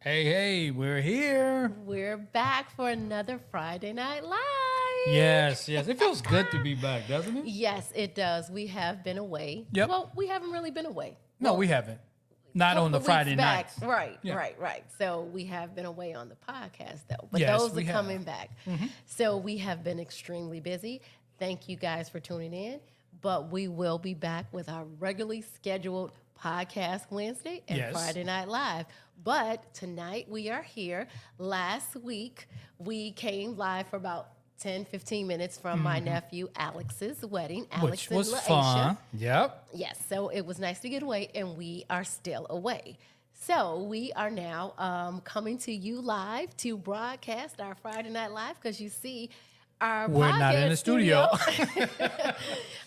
Hey, we're here. We're back for another Friday Night Live. Yes. It feels good to be back, doesn't it? Yes, it does. We have been away. Yep. Well, we haven't really been away. No, we haven't. Not on the Couple of Friday weeks back. nights. Right, Yeah. right. So we have been away on the podcast, though. But Yes, those we are have. coming back. So we have been extremely busy. Thank you guys for tuning in. But we will be back with our regularly scheduled podcast Wednesday and Yes. Friday Night Live. But tonight we are here. Last week we came live for about 10, 15 minutes from my nephew Alex's wedding. Alex Which was and Laisha. fun. Yep. Yes, so it was nice to get away, and we are still away. So we are now coming to you live to broadcast our Friday Night Live because you see our We're not in podcast the studio.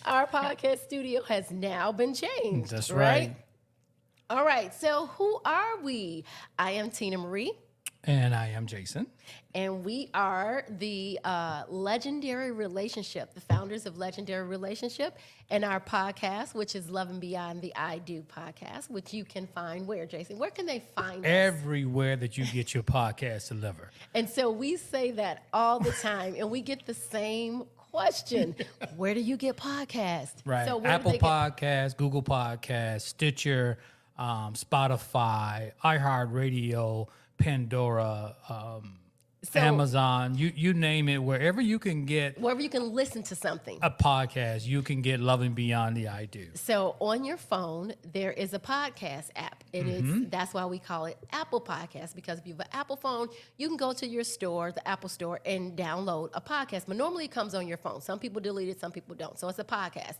our podcast studio has now been changed. That's right. All right, so who are we? I am Tina Marie. And I am Jason. And we are the Legendary Relationship, the founders of Legendary Relationship, and our podcast, which is Love and Beyond the I Do podcast, which you can find where, Jason? Where can they find us? Everywhere that you get your podcast delivered. And so we say that all the time, and we get the same question. Where do you get podcasts? Right. So where do Apple they get- Podcasts, Google Podcasts, Stitcher, Spotify, iHeartRadio, Pandora, Amazon, you name it, wherever you can get wherever you can listen to something. a podcast, you can get Loving Beyond the I Do. So on your phone, there is a podcast app. It is that's why we call it Apple Podcast, because if you have an Apple phone, you can go to your store, the Apple store, and download a podcast. But normally it comes on your phone. Some people delete it, some people don't. So it's a podcast.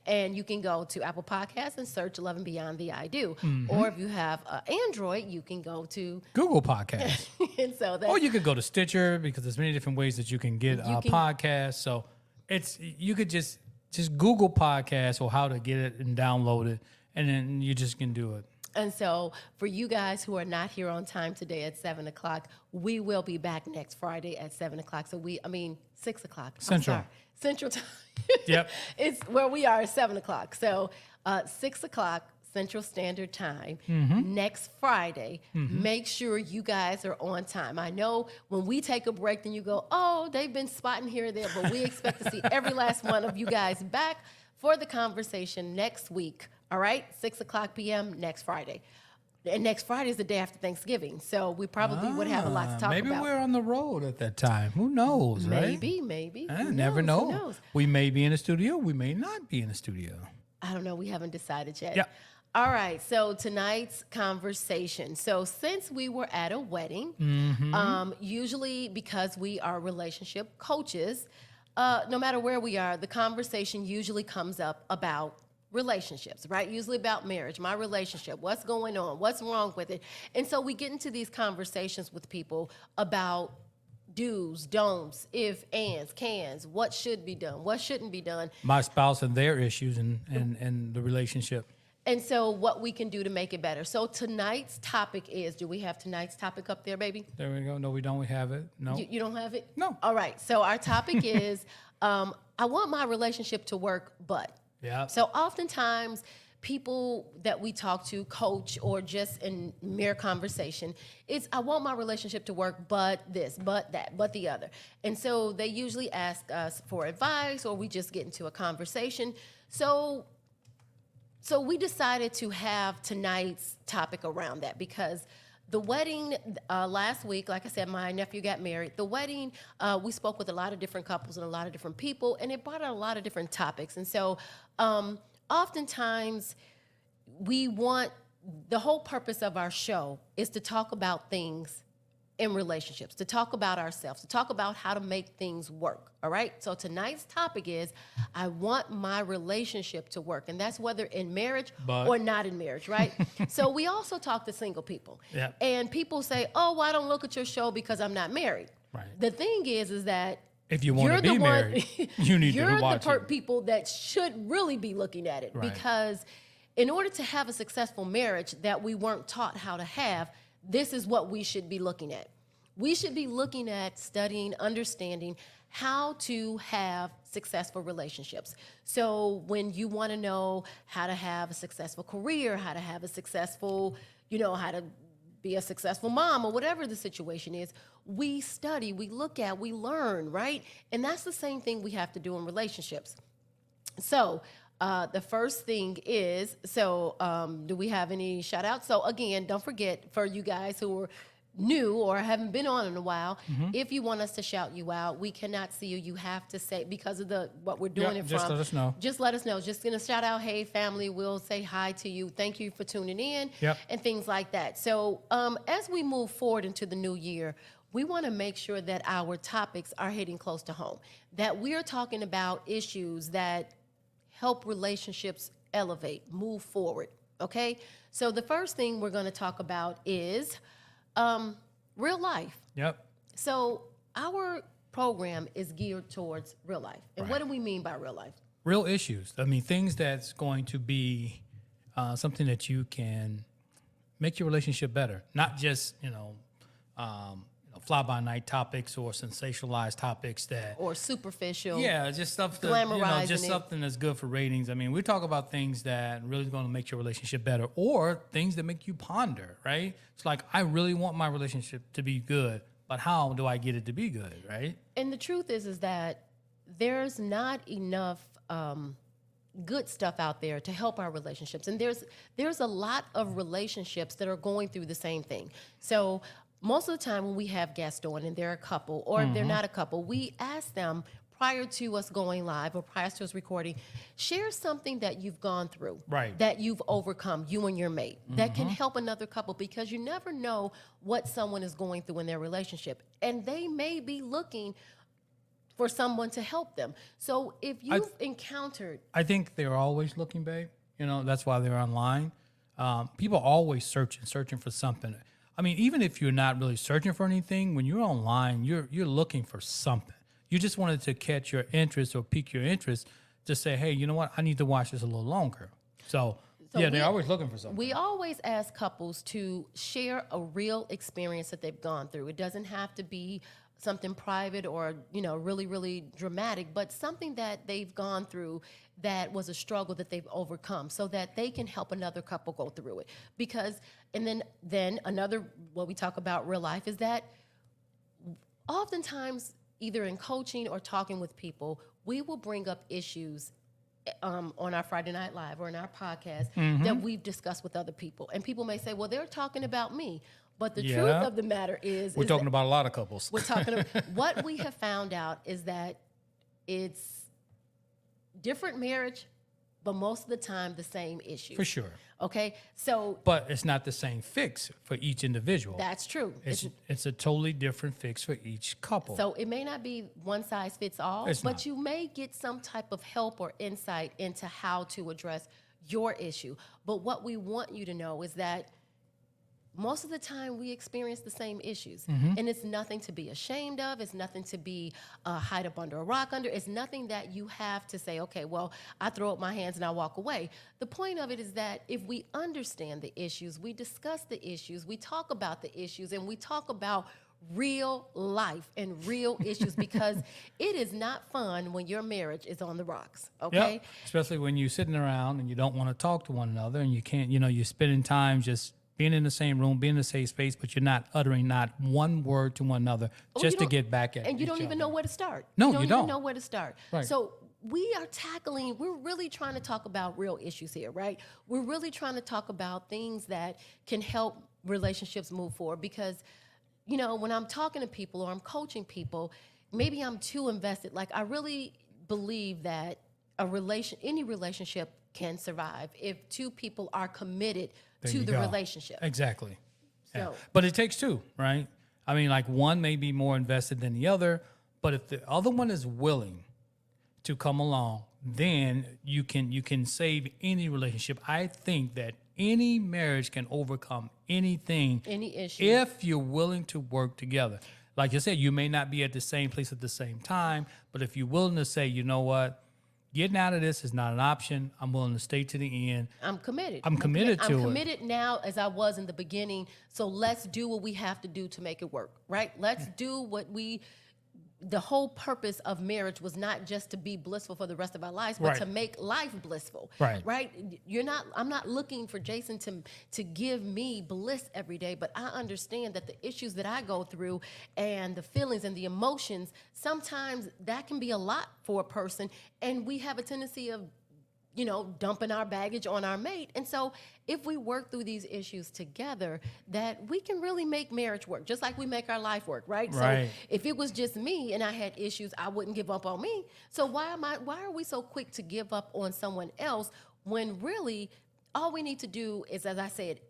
And you can go to Apple Podcasts and search Love and Beyond the I Do. Or if you have an Android, you can go to Google Podcasts. and so that's Or you could go to Stitcher because there's many different ways that you can get a can- podcast. So you could just Google podcast or how to get it and download it, and then you just can do it. And so, for you guys who are not here on time today at 7 o'clock, we will be back next Friday at 7 o'clock. So 6 o'clock. I'm Central. sorry. Central time. Yep. It's where we are at 7 o'clock. So 6 o'clock Central Standard Time next Friday. Make sure you guys are on time. I know when we take a break, then you go, oh, they've been spotting here and there, but we expect to see every last one of you guys back for the conversation next week. All right, 6 o'clock p.m. next Friday. And next Friday is the day after Thanksgiving, so we probably would have a lot to talk Maybe about. we're on the road at that time. Who knows, right? Maybe. I Who never knows? Who know. knows? We may be in the studio. We may not be in the studio. I don't know. We haven't decided yet. Yeah. All right. So tonight's conversation. So since we were at a wedding, usually because we are relationship coaches, no matter where we are, the conversation usually comes up about relationships, right? Usually about marriage, my relationship, what's going on, what's wrong with it. And so we get into these conversations with people about do's, don'ts, if, ands, cans, what should be done, what shouldn't be done. My spouse and their issues and the relationship. And so what we can do to make it better. So tonight's topic is, do we have tonight's topic up there, baby? There we go. No, we don't. We have it. No. You don't have it? No. All right. So our topic is, I want my relationship to work, but. Yeah. So oftentimes people that we talk to, coach, or just in mere conversation, it's, I want my relationship to work, but this, but that, but the other. And so they usually ask us for advice, or we just get into a conversation. So we decided to have tonight's topic around that, because the wedding last week, like I said, my nephew got married. The wedding, we spoke with a lot of different couples and a lot of different people, and it brought out a lot of different topics. And so oftentimes the whole purpose of our show is to talk about things in relationships, to talk about ourselves, to talk about how to make things work, all right? So tonight's topic is, I want my relationship to work, and that's whether in marriage or not in marriage, right? So we also talk to single people. Yep. And people say, oh, well, I don't look at your show because I'm not married. Right. The thing is that If you want to be married, you need to watch you're the it. people that should really be looking at it, Right. because in order to have a successful marriage that we weren't taught how to have, this is what we should be looking at. We should be looking at studying, understanding how to have successful relationships. So when you want to know how to have a successful career, how to have a successful, how to be a successful mom or whatever the situation is, we study, we look at, we learn, right? And that's the same thing we have to do in relationships. So the first thing is, do we have any shout outs? So again, don't forget, for you guys who are new or haven't been on in a while, if you want us to shout you out, we cannot see you. You have to say, because of what we're doing it just from. let us know. Just let us know. Just gonna shout out, hey family, we'll say hi to you. Thank you for tuning in, and things like that. So as we move forward into the new year, we want to make sure that our topics are hitting close to home, that we're talking about issues that help relationships elevate, move forward, okay? So the first thing we're going to talk about is real life. Yep. So our program is geared towards real life. And what do we mean by real life? Real issues. I mean, things that's going to be something that you can make your relationship better, not just, fly-by-night topics or sensationalized topics that, or superficial. yeah, just stuff that, glamorizing just it. something that's good for ratings. I mean, we talk about things that really going to make your relationship better, or things that make you ponder, right? It's like, I really want my relationship to be good, but how do I get it to be good, right? And the truth is that there's not enough good stuff out there to help our relationships. And there's a lot of relationships that are going through the same thing. So most of the time when we have guests on and they're a couple, or if they're not a couple, we ask them prior to us going live or prior to us recording, share something that you've gone through, Right. that you've overcome, you and your mate, that can help another couple, because you never know what someone is going through in their relationship. And they may be looking for someone to help them. So if you've encountered... I think they're always looking, babe. That's why they're online. People are always searching for something. I mean, even if you're not really searching for anything, when you're online, you're looking for something. You just wanted to catch your interest or pique your interest to say, hey, you know what? I need to watch this a little longer. So they're always looking for something. We always ask couples to share a real experience that they've gone through. It doesn't have to be something private or, really, really dramatic, but something that they've gone through that was a struggle that they've overcome, so that they can help another couple go through it. Because, and then another, what we talk about real life is that oftentimes, either in coaching or talking with people, we will bring up issues on our Friday Night Live or in our podcast that we've discussed with other people. And people may say, well, they're talking about me. But the truth of the matter is... We're talking about a lot of couples. We're talking what we have found out is that it's different marriage, but most of the time the same issue. For sure. Okay? So... But it's not the same fix for each individual. That's true. It's a totally different fix for each couple. So it may not be one size fits all, but you may get some type of help or insight into how to address your issue. But what we want you to know is that most of the time we experience the same issues. And it's nothing to be ashamed of. It's nothing to be hide up under a rock under. It's nothing that you have to say, okay, well, I throw up my hands and I walk away. The point of it is that if we understand the issues, we discuss the issues, we talk about the issues, and we talk about real life and real issues, because it is not fun when your marriage is on the rocks, okay? Yep. Especially when you're sitting around and you don't want to talk to one another, and you can't, you're spending time just being in the same room, being in the same space, but you're not uttering not one word to one another just to get back at And you each don't even other. know where to start. No, you don't you don't. even know where to start. Right. So we're really trying to talk about real issues here, right? We're really trying to talk about things that can help relationships move forward, because, when I'm talking to people or I'm coaching people, maybe I'm too invested. Like, I really believe that any relationship can survive if two people are committed There to you the go. relationship. Exactly. Yeah. So- But it takes two, right? I mean, like, one may be more invested than the other, but if the other one is willing to come along, then you can save any relationship. I think that any marriage can overcome anything, Any issue. if you're willing to work together. Like you said, you may not be at the same place at the same time, but if you're willing to say, you know what, getting out of this is not an option. I'm willing to stay to the end. I'm committed. I'm committed to it. I'm committed now as I was in the beginning. So let's do what we have to do to make it work, right? Let's do what we the whole purpose of marriage was not just to be blissful for the rest of our lives, but Right. to make life blissful. Right. Right. I'm not looking for Jason to give me bliss every day, but I understand that the issues that I go through and the feelings and the emotions, sometimes that can be a lot for a person. And we have a tendency of, dumping our baggage on our mate. And so if we work through these issues together, that we can really make marriage work, just like we make our life work, right? Right. So if it was just me and I had issues, I wouldn't give up on me. So why are we so quick to give up on someone else when really all we need to do is, as I said,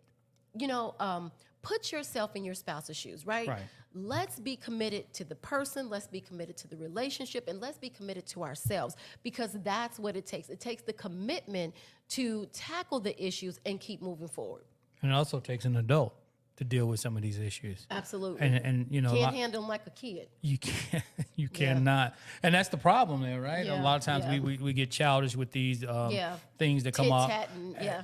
put yourself in your spouse's shoes, right? Right. Let's be committed to the person, let's be committed to the relationship, and let's be committed to ourselves, because that's what it takes. It takes the commitment to tackle the issues and keep moving forward. And it also takes an adult to deal with some of these issues. Absolutely. And Can't handle them like a kid. you can't, you cannot, and that's the problem there, right? A Yeah, lot of times yeah. we get childish with these Yeah. things that come up. Tit-tat and, yeah.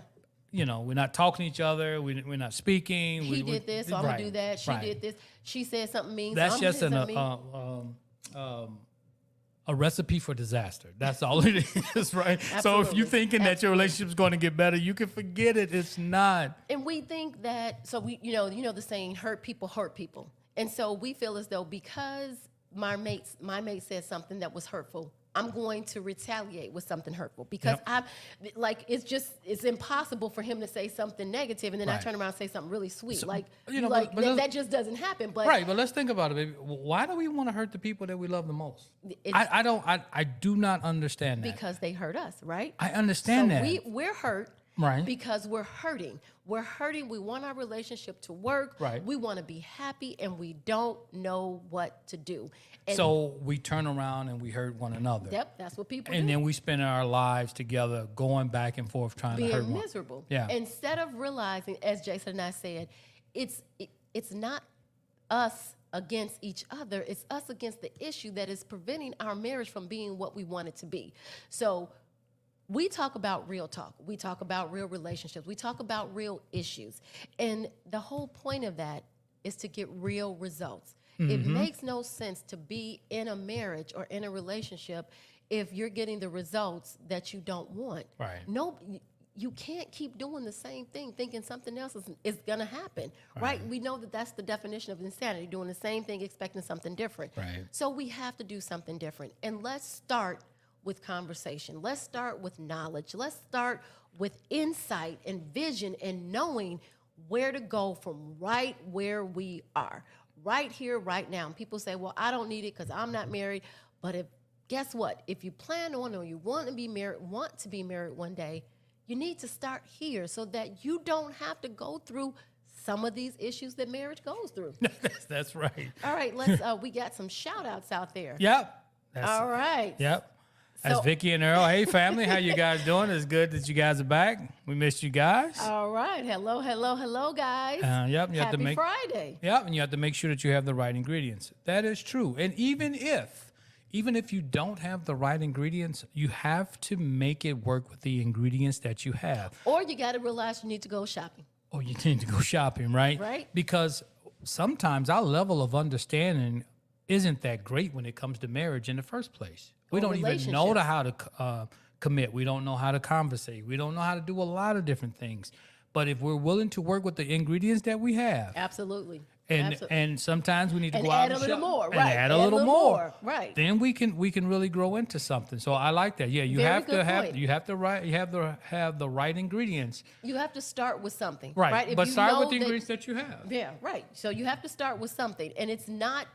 We're not talking to each other. We're not speaking. He did this, so I'm right, gonna do that. She right. did this. She said something mean. That's so I'm just gonna say something mean. a recipe for disaster. That's all it is, right? So if Absolutely. you're thinking that your relationship's going to get better, you can forget it. It's not. And we think that, so we, the saying, hurt people. And so we feel as though because my mate said something that was hurtful, I'm going to retaliate with something hurtful, because Yep. it's impossible for him to say something negative and then I Right. turn around and say something really sweet. So, but let's- that just doesn't happen. But Right, but let's think about it, baby. Why do we want to hurt the people that we love the most? It's- I do not understand that. because they hurt us, right? I understand so that. we're hurt. Right. Because we're hurting. We're hurting. We want our relationship to work. Right. We want to be happy, and we don't know what to do. And So we turn around and we hurt one another. yep, that's what people And do. then we spend our lives together going back and forth trying to hurt Being one. miserable. Yeah. Instead of realizing, as Jason and I said, it's not us against each other. It's us against the issue that is preventing our marriage from being what we want it to be. So we talk about real talk. We talk about real relationships. We talk about real issues. And the whole point of that is to get real results. It makes no sense to be in a marriage or in a relationship if you're getting the results that you don't want. Right. No, you can't keep doing the same thing thinking something else is going to happen, right? We know that that's the definition of insanity, doing the same thing expecting something different. Right. So we have to do something different. And let's start with conversation. Let's start with knowledge. Let's start with insight and vision and knowing where to go from right where we are, right here, right now. And people say, well, I don't need it because I'm not married. But guess what? If you plan on or you want to be married one day, you need to start here so that you don't have to go through some of these issues that marriage goes through. That's right. All right, we got some shout outs out there. Yep. All right. Yep. That's So- Vicky and Earl. Hey, family, how you guys doing? It's good that you guys are back. We missed you guys. All right. Hello, guys. Yep. You have to Happy make. Friday. Yep, and you have to make sure that you have the right ingredients. That is true. And even if you don't have the right ingredients, you have to make it work with the ingredients that you have. Or you got to realize you need to go shopping. Or you need to go shopping, right? Right. Because sometimes our level of understanding isn't that great when it comes to marriage in the first place. We Or don't even know relationships. how to commit. We don't know how to conversate. We don't know how to do a lot of different things. But if we're willing to work with the ingredients that we have, Absolutely. and Absolutely. and sometimes we need to And go out add a and little shop more, and right. add a little more, right. Then we can really grow into something. So I like that. Yeah, you Very have to good have point. you have to have the right ingredients, You have to start with something. right? If But you start know with the that- ingredients that you have. Yeah, right. So you have to start with something. And it's not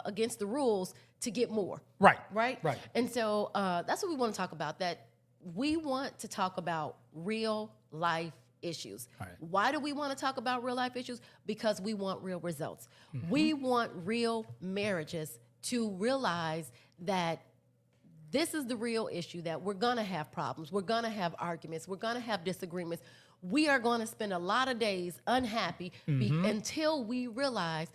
against the rules to get more. Right. Right? Right. And so that's what we want to talk about, that we want to talk about real life issues. Right. Why do we want to talk about real life issues? Because we want real results. Mm-hmm. We want real marriages to realize that this is the real issue, that we're going to have problems. We're going to have arguments. We're going to have disagreements. We are going to spend a lot of days unhappy until we realize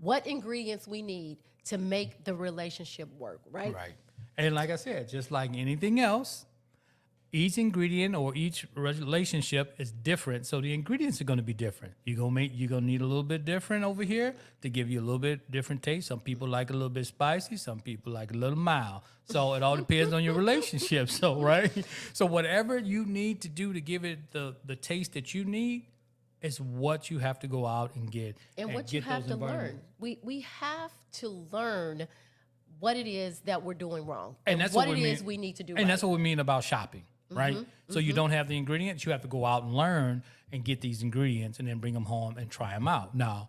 what ingredients we need to make the relationship work, right? Right. And like I said, just like anything else, each ingredient or each relationship is different, so the ingredients are going to be different. You're gonna need a little bit different over here to give you a little bit different taste. Some people like a little bit spicy, some people like a little mild. So it all depends on your relationship. So right, so whatever you need to do to give it the taste that you need is what you have to go out and get. And what you get have those to learn. environments. We have to learn what it is that we're doing wrong And that's what what it we is mean. we need to do And right. that's what we mean about shopping, right? Mm-hmm. So you don't have the ingredients, you have to go out and learn and get these ingredients and then bring them home and try them out. Now,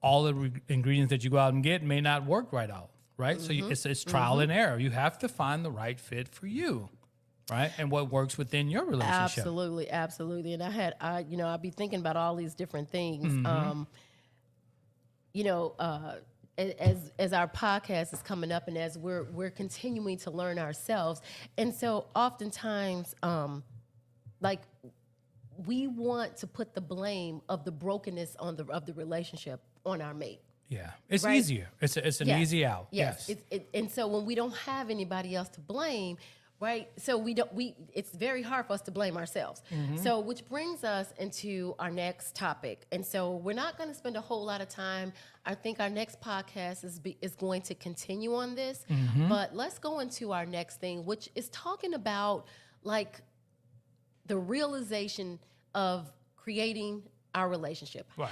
all the ingredients that you go out and get may not work right out, right? So Mm-hmm. it's trial and error. You have to find the right fit for you, right? And what works within your relationship. Absolutely. And I'd be thinking about all these different things. Mm-hmm. As our podcast is coming up and as we're continuing to learn ourselves. And so oftentimes, like we want to put the blame of the brokenness of the relationship on our mate. Yeah, it's Right. easier. It's an Yes. easy out. Yes. And so when we don't have anybody else to blame, right? So it's very hard for us to blame ourselves. So which brings us into our next topic. And so we're not going to spend a whole lot of time. I think our next podcast is going to continue on this, but let's go into our next thing, which is talking about like the realization of creating our relationship. Right.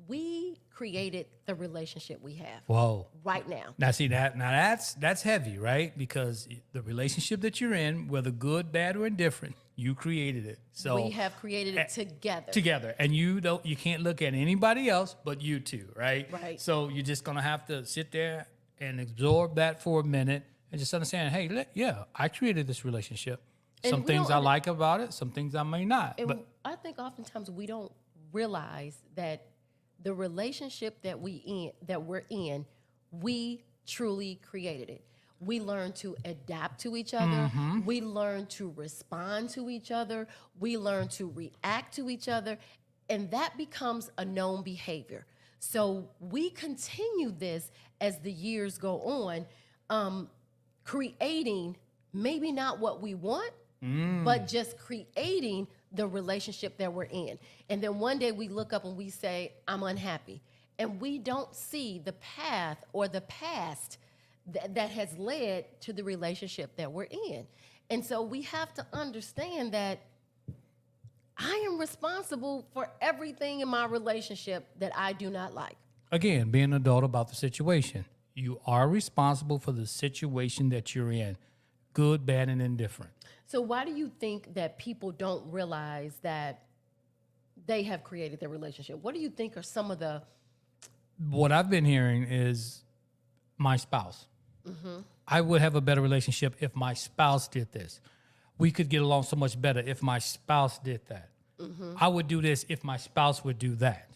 We created the relationship we have Whoa. right now. Now see that's heavy, right? Because the relationship that you're in, whether good, bad, or indifferent, you created it. So We have created it together, and you can't look at anybody else but you two, right? Right. So you're just gonna have to sit there and absorb that for a minute and just understand, hey, I created this relationship. And Some we things don't- I like about it, some things I may not. And But I think oftentimes we don't realize that the relationship that we're in, we truly created it. We learn to adapt to each other. We learn to respond to each other. We learn to react to each other. And that becomes a known behavior. So we continue this as the years go on, creating maybe not what we want, but just creating the relationship that we're in. And then one day we look up and we say, I'm unhappy. And we don't see the path or the past that has led to the relationship that we're in. And so we have to understand that I am responsible for everything in my relationship that I do not like. again, being an adult about the situation, you are responsible for the situation that you're in, good, bad, and indifferent. So why do you think that people don't realize that they have created their relationship? What do you think are some of the... What I've been hearing is my spouse. I would have a better relationship if my spouse did this. We could get along so much better if my spouse did that. I would do this if my spouse would do that.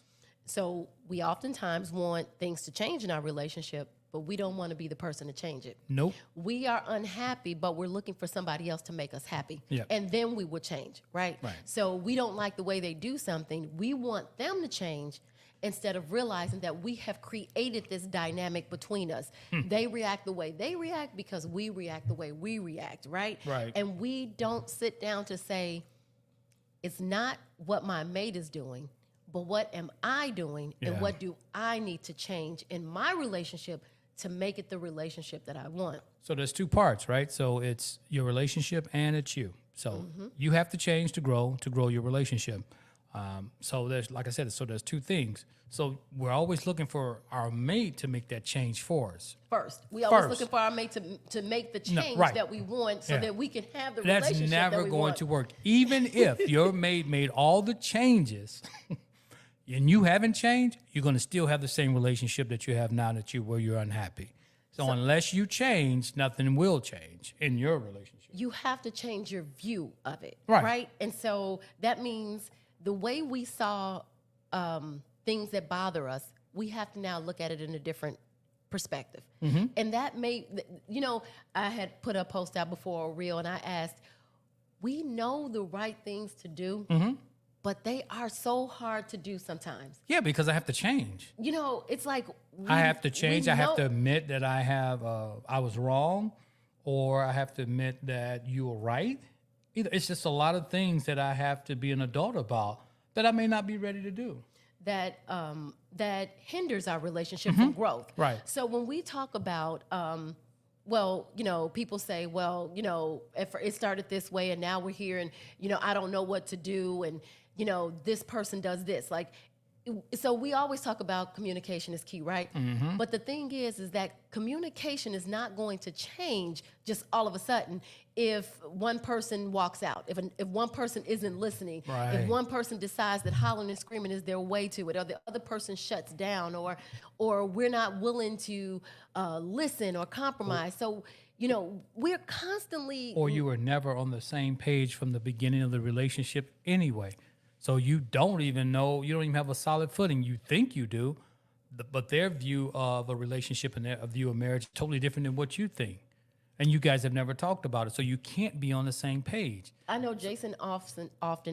So we oftentimes want things to change in our relationship, but we don't want to be the person to change it. Nope. We are unhappy, but we're looking for somebody else to make us happy. Yeah. And then we will change, right? Right. So we don't like the way they do something. We want them to change instead of realizing that we have created this dynamic between us. They react the way they react because we react the way we react, right? Right. And we don't sit down to say, it's not what my mate is doing, but what am I doing Yeah. and what do I need to change in my relationship to make it the relationship that I want? So there's two parts, right? So it's your relationship and it's you. So you have to change to grow your relationship. So there's, like I said, so there's two things. So we're always looking for our mate to make that change for us. First, we always First. looking for our mate to make the change right. that we want so Yeah. that we can have the That's relationship never that we going want. to work. Even if your mate made all the changes and you haven't changed, you're going to still have the same relationship that you have now where you're unhappy. So unless you change, nothing will change in your relationship. You have to change your view of it, Right. right? And so that means the way we saw things that bother us, we have to now look at it in a different perspective. And that may, I had put a post out before a reel and I asked, we know the right things to do, but they are so hard to do sometimes. Yeah, because I have to change. It's like I have to change. we I have to know- admit that I was wrong, or I have to admit that you were right. either. It's just a lot of things that I have to be an adult about that I may not be ready to do. That hinders our relationship from growth. Right. So when we talk about, well, people say, well, if it started this way and now we're here and, I don't know what to do and, this person does this. Like, so we always talk about communication is key, right? But the thing is that communication is not going to change just all of a sudden if one person walks out, if one person isn't listening, Right. if one person decides that hollering and screaming is their way to it, or the other person shuts down, or we're not willing to listen or compromise. So, we're constantly. Or you were never on the same page from the beginning of the relationship anyway. So you don't even know, you don't even have a solid footing. You think you do, but their view of a relationship and their view of marriage is totally different than what you think. And you guys have never talked about it. So you can't be on the same page. I know Jason often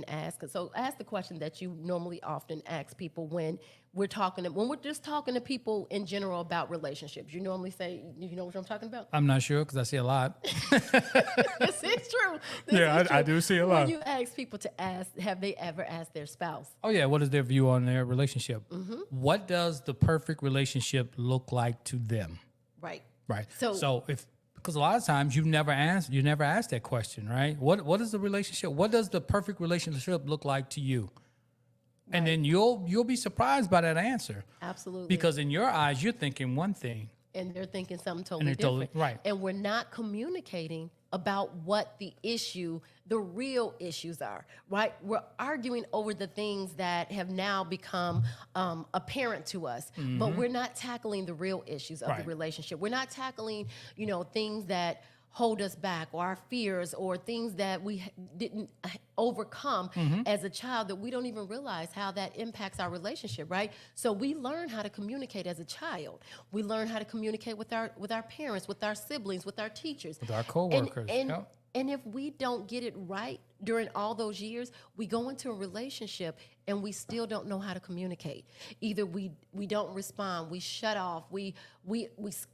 asks, so ask the question that you normally often ask people when we're just talking to people in general about relationships. You normally say, you know what I'm talking about? I'm not sure because I see a lot. This is true. I do see a lot. When you ask people to ask, have they ever asked their spouse? Oh, yeah. What is their view on their relationship? What does the perfect relationship look like to them? Right. Right. So Because a lot of times you never asked that question, right? What is the relationship? What does the perfect relationship look like to you? Right. And then you'll be surprised by that answer. Absolutely. Because in your eyes, you're thinking one thing. And they're thinking something totally different. Right. And we're not communicating about what the real issues are, right? We're arguing over the things that have now become apparent to us, but we're not tackling the real issues of the relationship. We're not tackling, things that hold us back, or our fears, or things that we didn't overcome as a child that we don't even realize how that impacts our relationship, right? So we learn how to communicate as a child. We learn how to communicate with our parents, with our siblings, with our teachers, with our coworkers. And if we don't get it right during all those years, we go into a relationship and we still don't know how to communicate. Either we don't respond, we shut off, we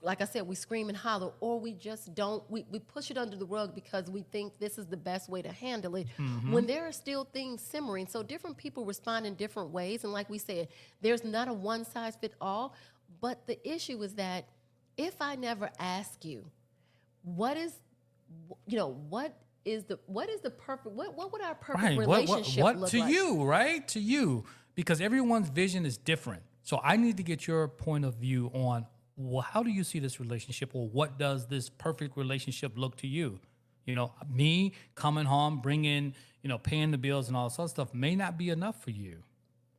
like I said, we scream and holler, or we just don't, we push it under the rug because we think this is the best way to handle it, when there are still things simmering. So different people respond in different ways. And like we said, there's not a one size fit all, but the issue is that if I never ask you, what is the perfect, what would our perfect relationship what look to like? you, right? To you, because everyone's vision is different. So I need to get your point of view on, well, how do you see this relationship, or what does this perfect relationship look to you? Me coming home, bringing, paying the bills and all this other stuff may not be enough for you.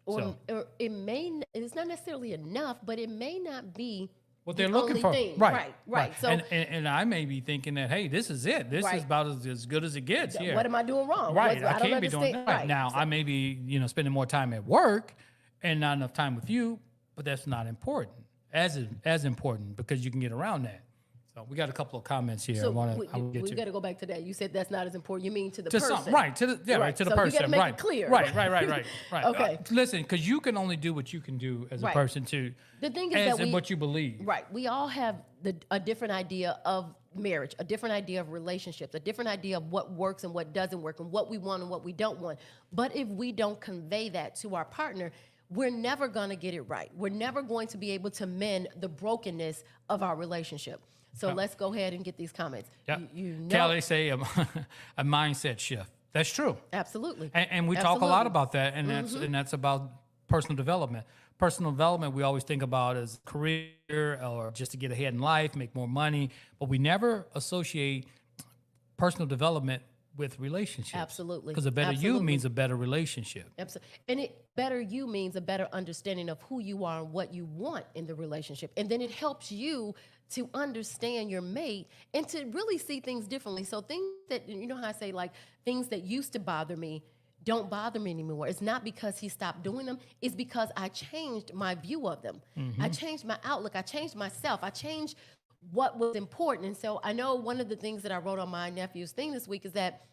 Or it's not necessarily enough, but it may not be what they're looking for. Thing. Right. So, and I may be thinking that, hey, this is it. This is about as good as it gets here. What am I doing wrong? Right. I can't be doing that. Right. Now, I may be, spending more time at work and not enough time with you, but that's not important. As important, because you can get around that. So we got a couple of comments here. So we got to go back to that. You said that's not as important. You mean to the to person, to the so person. You got to make right. it clear. Right. Okay. Listen, because you can only do what you can do as a person too. The thing is that what you believe. Right. We all have a different idea of marriage, a different idea of relationships, a different idea of what works and what doesn't work, and what we want and what we don't want. But if we don't convey that to our partner, we're never going to get it right. We're never going to be able to mend the brokenness of our relationship. So let's go ahead and get these comments. Yeah. Kelly say a mindset shift. That's true. Absolutely. And we talk a lot about that, and that's about personal development. Personal development we always think about as career or just to get ahead in life, make more money, but we never associate personal development with relationships. Absolutely. Because a better you means a better relationship. Absolutely. And better you means a better understanding of who you are and what you want in the relationship. And then it helps you to understand your mate and to really see things differently. So things that, how I say, like, things that used to bother me don't bother me anymore. It's not because he stopped doing them. It's because I changed my view of them. I changed my outlook. I changed myself. I changed what was important. And so I know one of the things that I wrote on my nephew's thing this week is that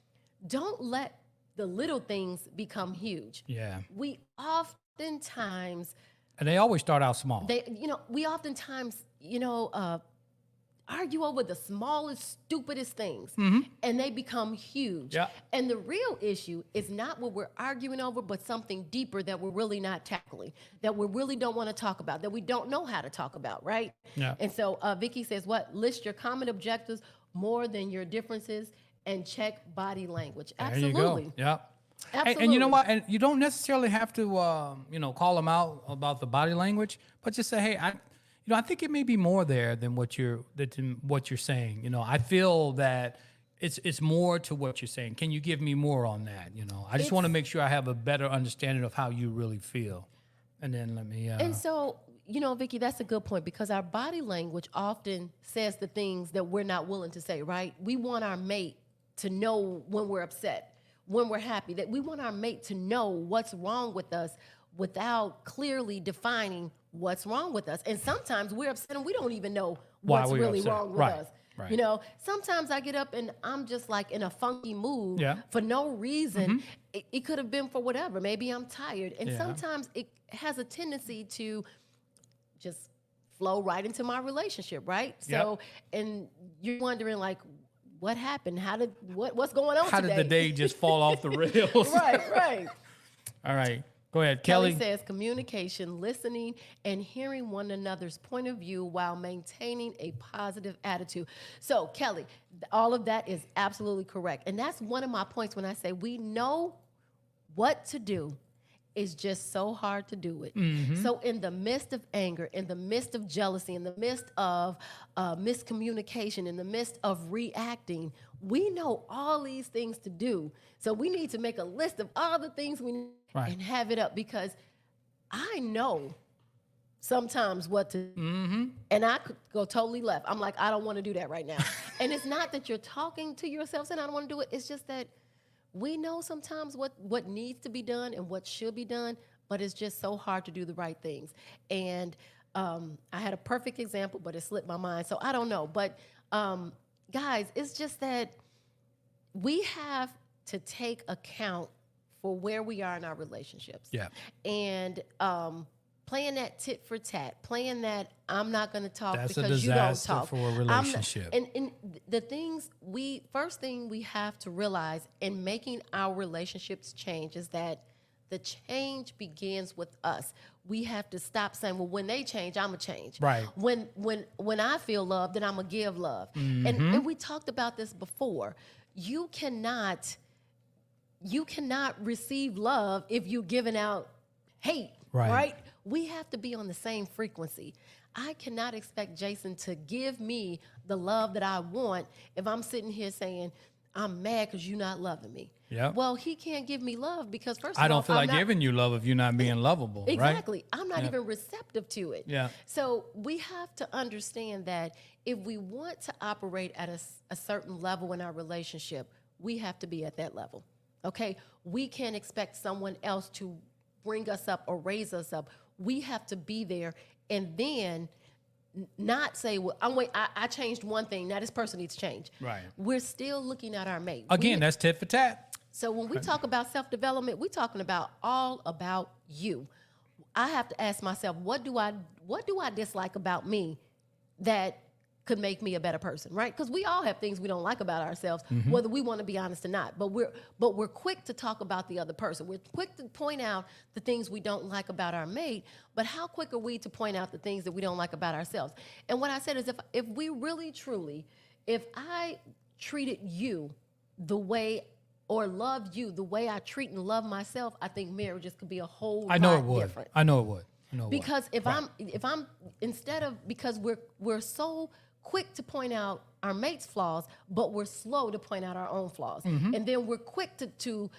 don't let the little things become huge. Yeah. We oftentimes... And they always start out small. We oftentimes, argue over the smallest, stupidest things, and they become huge. Yeah. And the real issue is not what we're arguing over, but something deeper that we're really not tackling, that we really don't want to talk about, that we don't know how to talk about, right? Yeah. And so Vicky says, what? List your common objectives more than your differences and check body language. Absolutely. There you go. Yeah. Absolutely. And you know what? And you don't necessarily have to, call them out about the body language, but just say, hey, I think it may be more there than what you're saying. You know, I feel that it's more to what you're saying. Can you give me more on that? You know, I just want to make sure I have a better understanding of how you really feel. And then let me. And so, Vicky, that's a good point, because our body language often says the things that we're not willing to say, right? We want our mate to know when we're upset, when we're happy, that we want our mate to know what's wrong with us without clearly defining what's wrong with us. And sometimes we're upset and we don't even know Why what's we're really upset. wrong with Right, us. right. Sometimes I get up and I'm just like in a funky mood Yeah. for no reason. It could have been for whatever. Maybe I'm tired. And Yeah. sometimes it has a tendency to just flow right into my relationship, right? So, and you're wondering, like, what happened? What's going on How today? did the day just fall off the rails? Right. All right. Go ahead, Kelly Kelly. says communication, listening, and hearing one another's point of view while maintaining a positive attitude. So, Kelly, all of that is absolutely correct. And that's one of my points when I say we know what to do. It's just so hard to do it. So in the midst of anger, in the midst of jealousy, in the midst of miscommunication, in the midst of reacting, we know all these things to do. So we need to make a list of all the things we need Right. and have it up, because I know sometimes what to and I could go totally left. I'm like, I don't want to do that right now. And it's not that you're talking to yourself saying I don't want to do it. It's just that we know sometimes what needs to be done and what should be done, but it's just so hard to do the right things. And I had a perfect example, but it slipped my mind, so I don't know. But guys, it's just that we have to take account for where we are in our relationships. Yeah. And playing that tit for tat, playing that I'm not going to talk That's a because you don't disaster talk. for a I'm not- relationship. and the things first thing we have to realize in making our relationships change is that the change begins with us. We have to stop saying, well, when they change, I'm going to change. Right. When I feel love, then I'm going to give love. And we talked about this before. You cannot receive love if you're giving out hate, right? We have to be on the same frequency. I cannot expect Jason to give me the love that I want if I'm sitting here saying, I'm mad because you're not loving me. Yep. Well, he can't give me love because first of all, I don't feel I'm like not, giving you love if you're not being lovable, right? exactly. I'm not even receptive to it. Yeah. So we have to understand that if we want to operate at a certain level in our relationship, we have to be at that level. Okay? We can't expect someone else to bring us up or raise us up. We have to be there and then not say, well, I changed one thing. Now this person needs to change. Right. We're still looking at our mate. Again, that's tit for tat. So when we talk about self-development, we're talking about all about you. I have to ask myself, what do I dislike about me that could make me a better person, right? Because we all have things we don't like about ourselves, whether we want to be honest or not. But we're quick to talk about the other person. We're quick to point out the things we don't like about our mate. But how quick are we to point out the things that we don't like about ourselves? And what I said is, if we really truly, if I treated you the way or loved you the way I treat and love myself, I think marriages could be a whole I know lot it would. different. I know it would. Because if I'm instead of, because we're so quick to point out our mate's flaws, but we're slow to point out our own flaws, and then we're quick to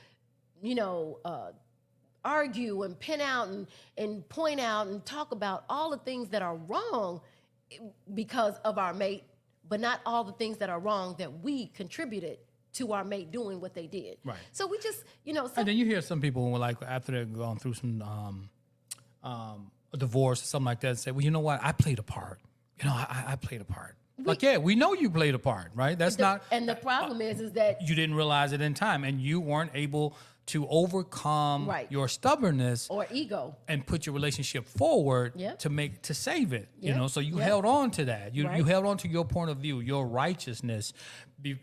argue and pin out and point out and talk about all the things that are wrong because of our mate, but not all the things that are wrong that we contributed to our mate doing what they did. Right. So we just, And then you hear some people who, like, after they've gone through some a divorce or something like that, say, well, you know what? I played a part. I played a part. We know you played a part, right? That's not. And the problem is that You didn't realize it in time, and you weren't able to overcome Right. your stubbornness Or ego. and put your relationship forward Yep. to save it. You Yep. know, so you Yep. held on to that. You Right. held on to your point of view, your righteousness,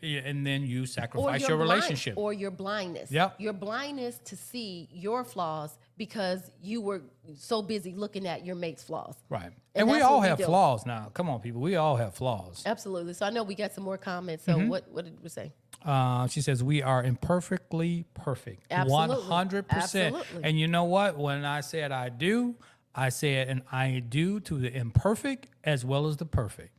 and then you sacrifice your relationship. Or your blindness. Yep. Your blindness to see your flaws because you were so busy looking at your mate's flaws. Right. And And we that's all what we have do. flaws now. Come on, people. We all have flaws. Absolutely. So I know we got some more comments. So Mm-hmm. what did we say? She says, we are imperfectly perfect. Absolutely. 100%. Absolutely. And you know what? When I said I do, I said and I do to the imperfect as well as the perfect.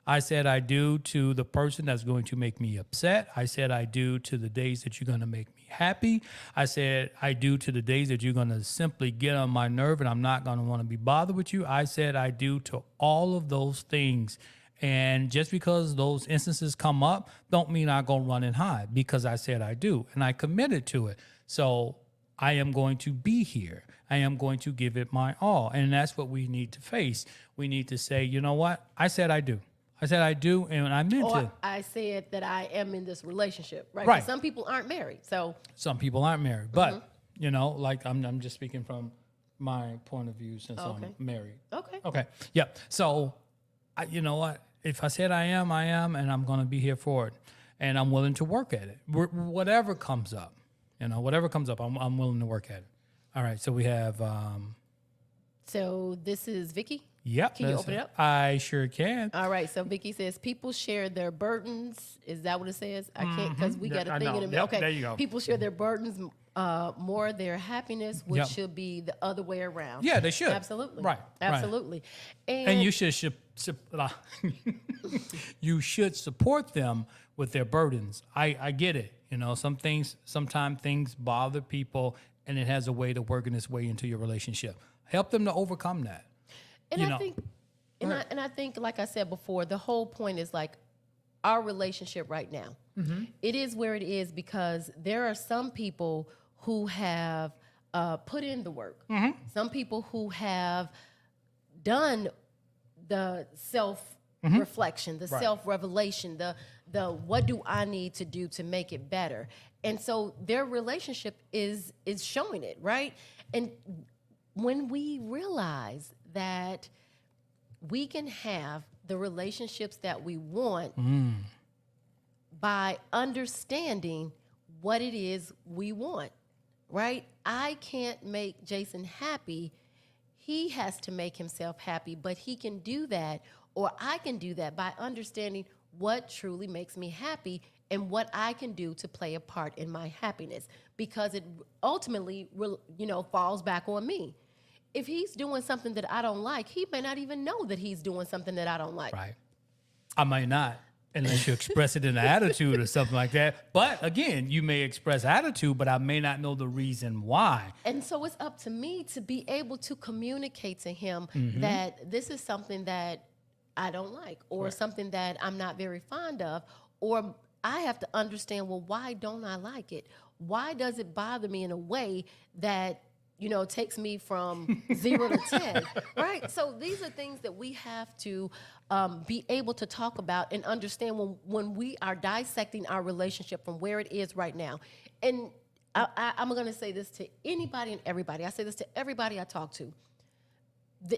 I said I do to the person that's going to make me upset. I said I do to the days that you're going to make me happy. I said I do to the days that you're going to simply get on my nerve and I'm not going to want to be bothered with you. I said I do to all of those things. And just because those instances come up, don't mean I go run and hide, because I said I do and I committed to it. So I am going to be here. I am going to give it my all. And that's what we need to face. We need to say, you know what? I said I do. I said I do, and I meant Or it. I said that I am in this relationship, right? 'Cause Right. some people aren't married. So Some people aren't married, but you know, like I'm just speaking from my point of view since Okay. I'm married. okay. Okay. Yeah. So, you know what? If I said I am, and I'm going to be here for it, and I'm willing to work at it. Whatever comes up, whatever comes up, I'm willing to work at it. All right. So we have. So this is Vicky. Yep. Can you open it up? I sure can. All right. So Vicky says people share their burdens. Is that what it says? I can't because we got Yeah, a I thing know. in the Yep, Okay. there you go. People share their burdens more their happiness, which Yep. should be the other way around. Yeah, they should. Absolutely. Right. Absolutely. And you should you should support them with their burdens. I get it. Sometimes things bother people, and it has a way to working its way into your relationship. Help them to overcome that. And you I know. think, and I think, like I said before, the whole point is like our relationship right now. Mm-hmm. It is where it is because there are some people who have put in the work. Mm-hmm. Some people who have done the self reflection, the Right. self revelation, the what do I need to do to make it better, and so their relationship is showing it, right? And when we realize that we can have the relationships that we want by understanding what it is we want, right? I can't make Jason happy. He has to make himself happy, but he can do that, or I can do that by understanding what truly makes me happy and what I can do to play a part in my happiness, because it ultimately, falls back on me. If he's doing something that I don't like, he may not even know that he's doing something that I don't like. Right. I might not, unless you express it in an attitude or something like that. But again, you may express attitude, but I may not know the reason why. And so it's up to me to be able to communicate to him that this is something that I don't like, or something that I'm not very fond of, or I have to understand, well, why don't I like it? Why does it bother me in a way that takes me from 0 to 10, right? So these are things that we have to be able to talk about and understand when we are dissecting our relationship from where it is right now. And I'm going to say this to anybody and everybody. I say this to everybody I talk to.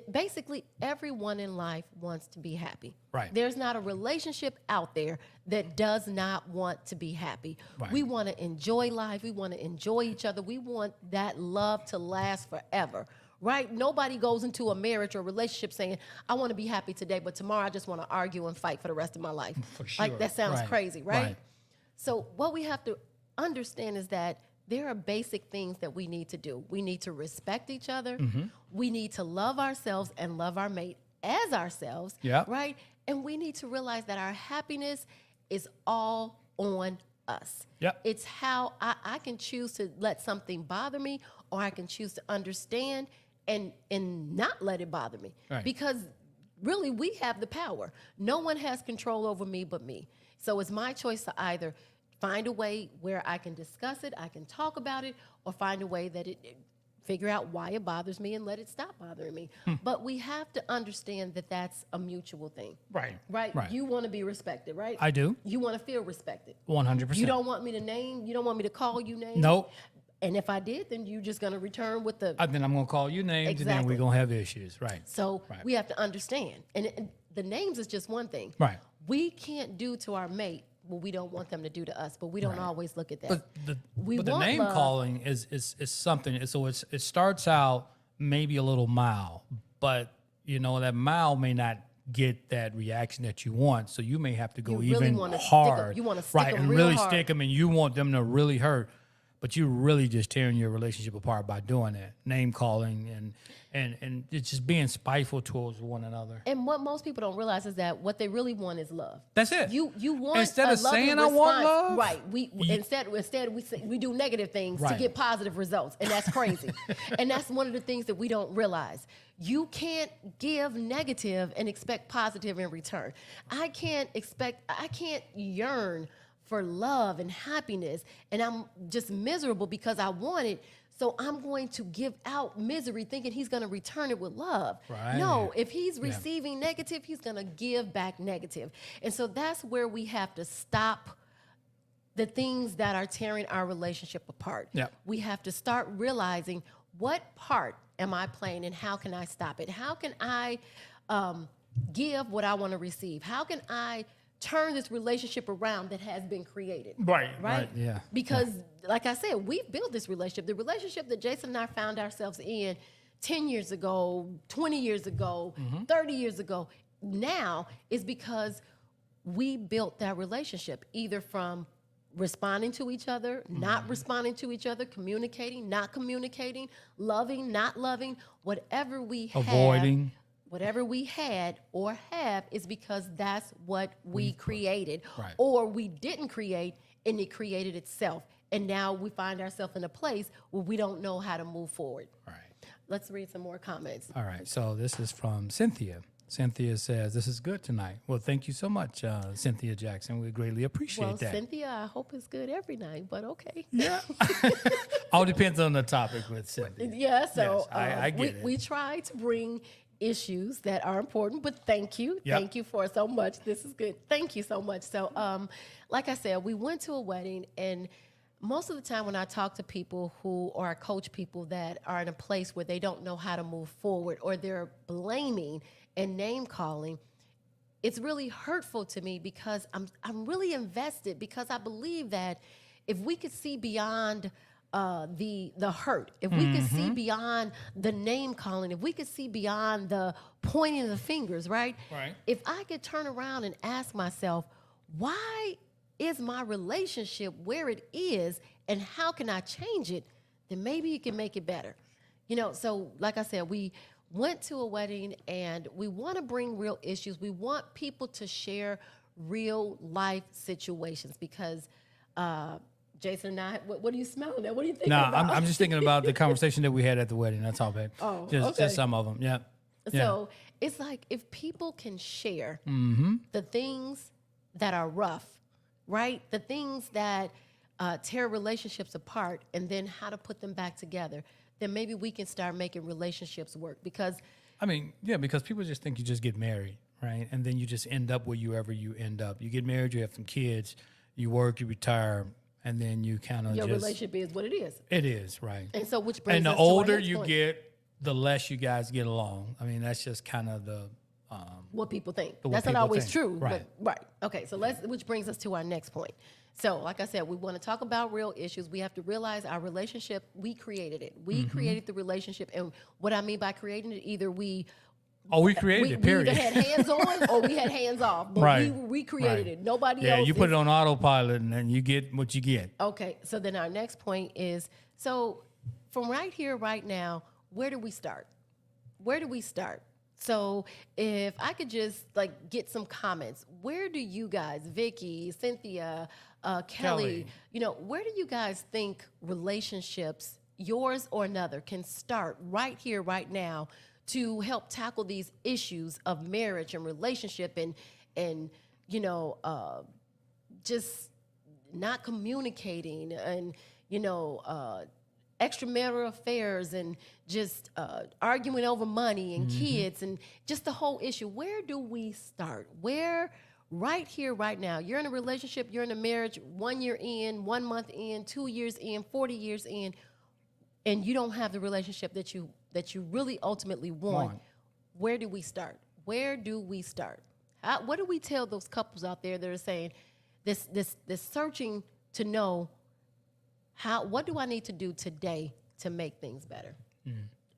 Basically, everyone in life wants to be happy. Right. There's not a relationship out there that does not want to be happy. Right. We want to enjoy life. We want to enjoy each other. We want that love to last forever, right? Nobody goes into a marriage or a relationship saying, I want to be happy today, but tomorrow I just want to argue and fight for the rest of my life. For sure. Like, that sounds Right. crazy, right? Right. So what we have to understand is that there are basic things that we need to do. We need to respect each other. Mm-hmm. We need to love ourselves and love our mate as ourselves, Yep. right? And we need to realize that our happiness is all on us. Yep. It's how I can choose to let something bother me, or I can choose to understand and not let it bother me. Right. Because really, we have the power. No one has control over me but me. So it's my choice to either find a way where I can discuss it, I can talk about it, or find a way that figure out why it bothers me and let it stop bothering me. But we have to understand that that's a mutual thing. Right. Right? Right. You want to be respected, right? I do. You want to feel respected. 100%. You don't want me to call you names. Nope. And if I did, then you're just going to return with the. Then I'm gonna call you names, and then Exactly. we're gonna have issues, right? So Right. we have to understand. And the names is just one thing. Right. We can't do to our mate what we don't want them to do to us, but we don't always look at that. But the We but the want name love. calling is something. So it starts out maybe a little mild, but that mild may not get that reaction that you want. So you may have to go You really even wanna stick 'em. hard, You wanna stick right, 'em and real really hard. stick them, and you want them to really hurt. But you're really just tearing your relationship apart by doing that, name calling and it's just being spiteful towards one another. And what most people don't realize is that what they really want is love. That's it. You want Instead a of loving saying I want response. love, right? Instead we do negative things to Right. get positive results, and that's crazy. And that's one of the things that we don't realize. You can't give negative and expect positive in return. I can't yearn for love and happiness, and I'm just miserable because I want it. So I'm going to give out misery thinking he's going to return it with love. Right. No, if he's receiving negative, he's going to give back negative. And so that's where we have to stop the things that are tearing our relationship apart. Yep. We have to start realizing what part am I playing and how can I stop it? How can I give what I want to receive? How can I turn this relationship around that has been created? Right. Yeah. Because, like I said, we've built this relationship. The relationship that Jason and I found ourselves in 10 years ago, 20 years ago, 30 years ago, now is because we built that relationship either from responding to each other, not responding to each other, communicating, not communicating, loving, not loving, whatever we Avoiding. whatever we had or have is because that's what we created. Right. Or we didn't create and it created itself. And now we find ourselves in a place where we don't know how to move forward. Right. Let's read some more comments. All right. So this is from Cynthia. Cynthia says, "This is good tonight." Well, thank you so much, Cynthia Jackson. We greatly appreciate Well, that. Cynthia, I hope it's good every night, but okay. Yeah. All depends on the topic with Cynthia. Yeah, so Yes, I get it. we try to bring issues that are important, but thank you. Yep. Thank you for so much. This is good. Thank you so much. So, like I said, we went to a wedding, and most of the time when I talk to people who or I coach people that are in a place where they don't know how to move forward or they're blaming and name calling, it's really hurtful to me because I'm really invested because I believe that if we could see beyond the hurt, if we could see beyond the name calling, if we could see beyond the pointing of the fingers, right? Right. If I could turn around and ask myself, why is my relationship where it is and how can I change it, then maybe you can make it better. So like I said, we went to a wedding and we want to bring real issues. We want people to share real life situations because Jason and I, what are you smelling at? What are you thinking No, about? I'm just thinking about the conversation that we had at the wedding. That's all, babe. Oh, just okay. some of them. Yeah. So it's like if people can share the things that are rough, right? The things that tear relationships apart and then how to put them back together, then maybe we can start making relationships work because because people just think you just get married, right? And then you just end up wherever you end up. You get married, you have some kids, you work, you retire, and then you kind of your just... relationship is what it is. It is, right. And so which brings And the us to our older next you point. get, the less you guys get along. I mean, that's just kind of the... What people think. what That's not people always think. true. Right. But, right. Okay, so which brings us to our next point. So, like I said, we want to talk about real issues. We have to realize our relationship, we created it. We created the relationship. And what I mean by creating it, either we created it, we period. either had hands on or we had hands off. But Right. we created Right. it. Nobody Yeah, else. you put is- it on autopilot and then you get what you get. Okay, so then our next point is, so from right here, right now, where do we start? Where do we start? So if I could just get some comments, where do you guys, Vicky, Cynthia, Kelly, where do you guys think relationships, yours or another, can start right here, right now to help tackle these issues of marriage and relationship and just not communicating and, extramarital affairs and just arguing over money and kids and just the whole issue. Where do we start? Where, right here, right now, you're in a relationship, you're in a marriage, 1 year in, 1 month in, 2 years in, 40 years in. and you don't have the relationship that you really ultimately want, where do we start? Where do we start? What do we tell those couples out there that are saying this searching to know what do I need to do today to make things better?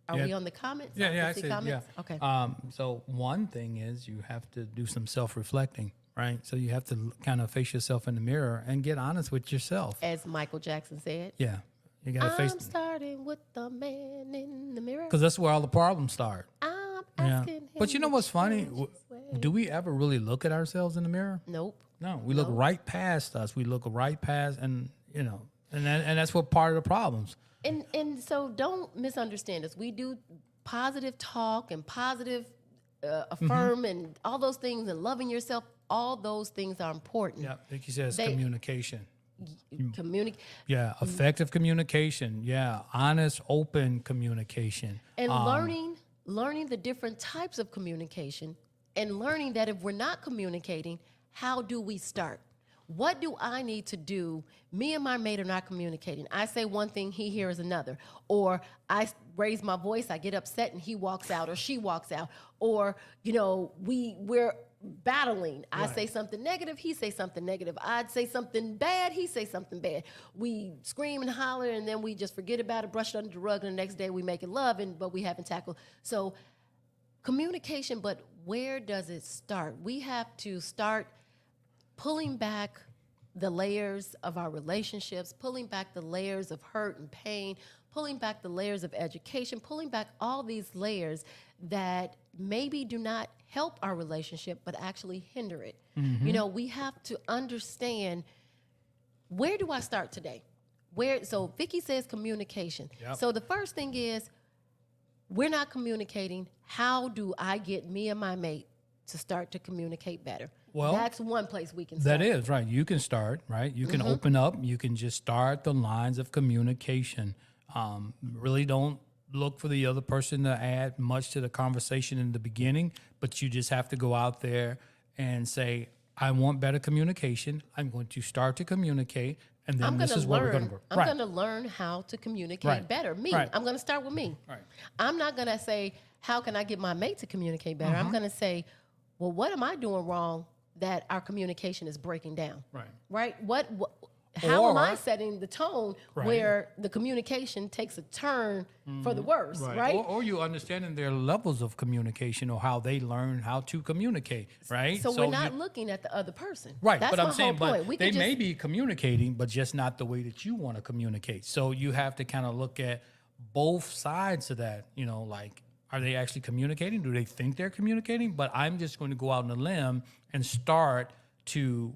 Are we on the comments? Yeah, I see see. comments? Yeah. Okay. So one thing is you have to do some self-reflecting, right? So you have to kind of face yourself in the mirror and get honest with yourself. As Michael Jackson said, Yeah, you got to face I'm starting with the man in the mirror. because that's where all the problems start. I'm Yeah. asking him. But you know to what's funny? change his way. Do we ever really look at ourselves in the mirror? Nope. No, we look right past us. We look right past, and that's what part of the problems. And so don't misunderstand us. We do positive talk and positive affirm and all those things and loving yourself. All those things are important. Yeah, like you said, it's They- communication. Communicate. Yeah, effective communication. Yeah, honest, open communication. And learning the different types of communication and learning that if we're not communicating, how do we start? What do I need to do? Me and my mate are not communicating. I say one thing, he hears another. Or I raise my voice, I get upset and he walks out or she walks out. Or, we're battling. I say something negative, he say something negative. I'd say something bad, he say something bad. We scream and holler and then we just forget about it, brush it under the rug, and the next day we make it love, but we haven't tackled. So communication, but where does it start? We have to start pulling back the layers of our relationships, pulling back the layers of hurt and pain, pulling back the layers of education, pulling back all these layers that maybe do not help our relationship, but actually hinder it. We have to understand, where do I start today? So Vicky says communication. Yep. So the first thing is, we're not communicating. How do I get me and my mate to start to communicate better? Well, that's one place we can start. That is right. You can start, right? You can open up. You can just start the lines of communication. Really don't look for the other person to add much to the conversation in the beginning, but you just have to go out there and say, I want better communication. I'm going to start to communicate, and then this is where we're going to work. I'm going to learn how to communicate better. I'm going to start with me. Right. I'm not going to say, how can I get my mate to communicate better? I'm going to say, well, what am I doing wrong that our communication is breaking down? Right? How am I setting the tone where the communication takes a turn for the worse, right? Or you understanding their levels of communication or how they learn how to communicate, right? So we're not looking at the other person. Right, That's but I'm my saying, whole but point. they may be communicating, but just not the way that you want to communicate. So you have to kind of look at both sides of that, like, are they actually communicating? Do they think they're communicating? But I'm just going to go out on a limb and start to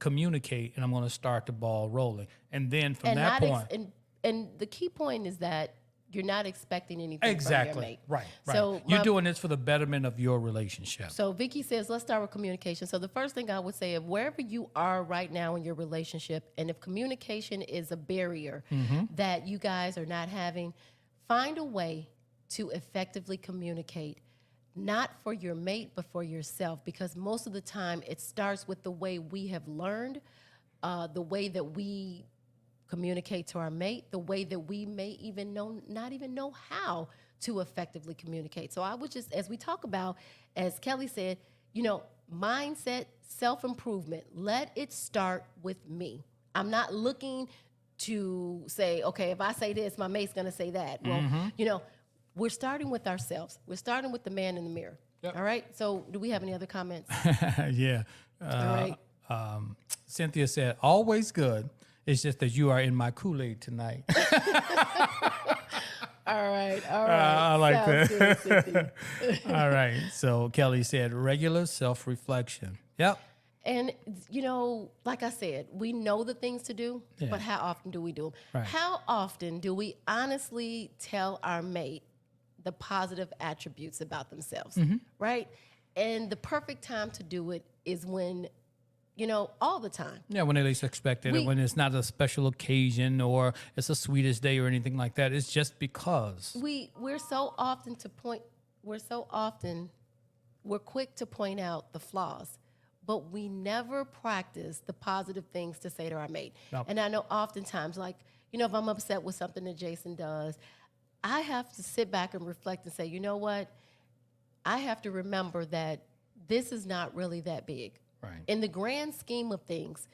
communicate, and I'm going to start the ball rolling. And then from that point... and the key point is that you're not expecting anything from your mate. Right. So you're doing this for the betterment of your relationship. So Vicky says, let's start with communication. So the first thing I would say, if wherever you are right now in your relationship, and if communication is a barrier that you guys are not having, find a way to effectively communicate, not for your mate, but for yourself, because most of the time it starts with the way we have learned, the way that we communicate to our mate, the way that we may not even know how to effectively communicate. So I would just, as we talk about, as Kelly said, mindset, self-improvement, let it start with me. I'm not looking to say, okay, if I say this, my mate's going to say that. Well, we're starting with ourselves. We're starting with the man in the mirror. Yep. All right. So do we have any other comments? Yeah. All right. Cynthia said, always good. It's just that you are in my Kool-Aid tonight. All right. I like Sounds that. good, Cynthia. All right. So Kelly said, regular self-reflection. Yep. And, like I said, we know the things to do, but how often do we do them? Right. How often do we honestly tell our mate the positive attributes about themselves, right? And the perfect time to do it is when, all the time. Yeah, when they least expect it, when it's not a special occasion or it's a sweetest day or anything like that. It's just because. We're quick to point out the flaws, but we never practice the positive things to say to our mate. Nope. And I know oftentimes, like, if I'm upset with something that Jason does, I have to sit back and reflect and say, you know what? I have to remember that this is not really that big. Right. In the grand scheme of things,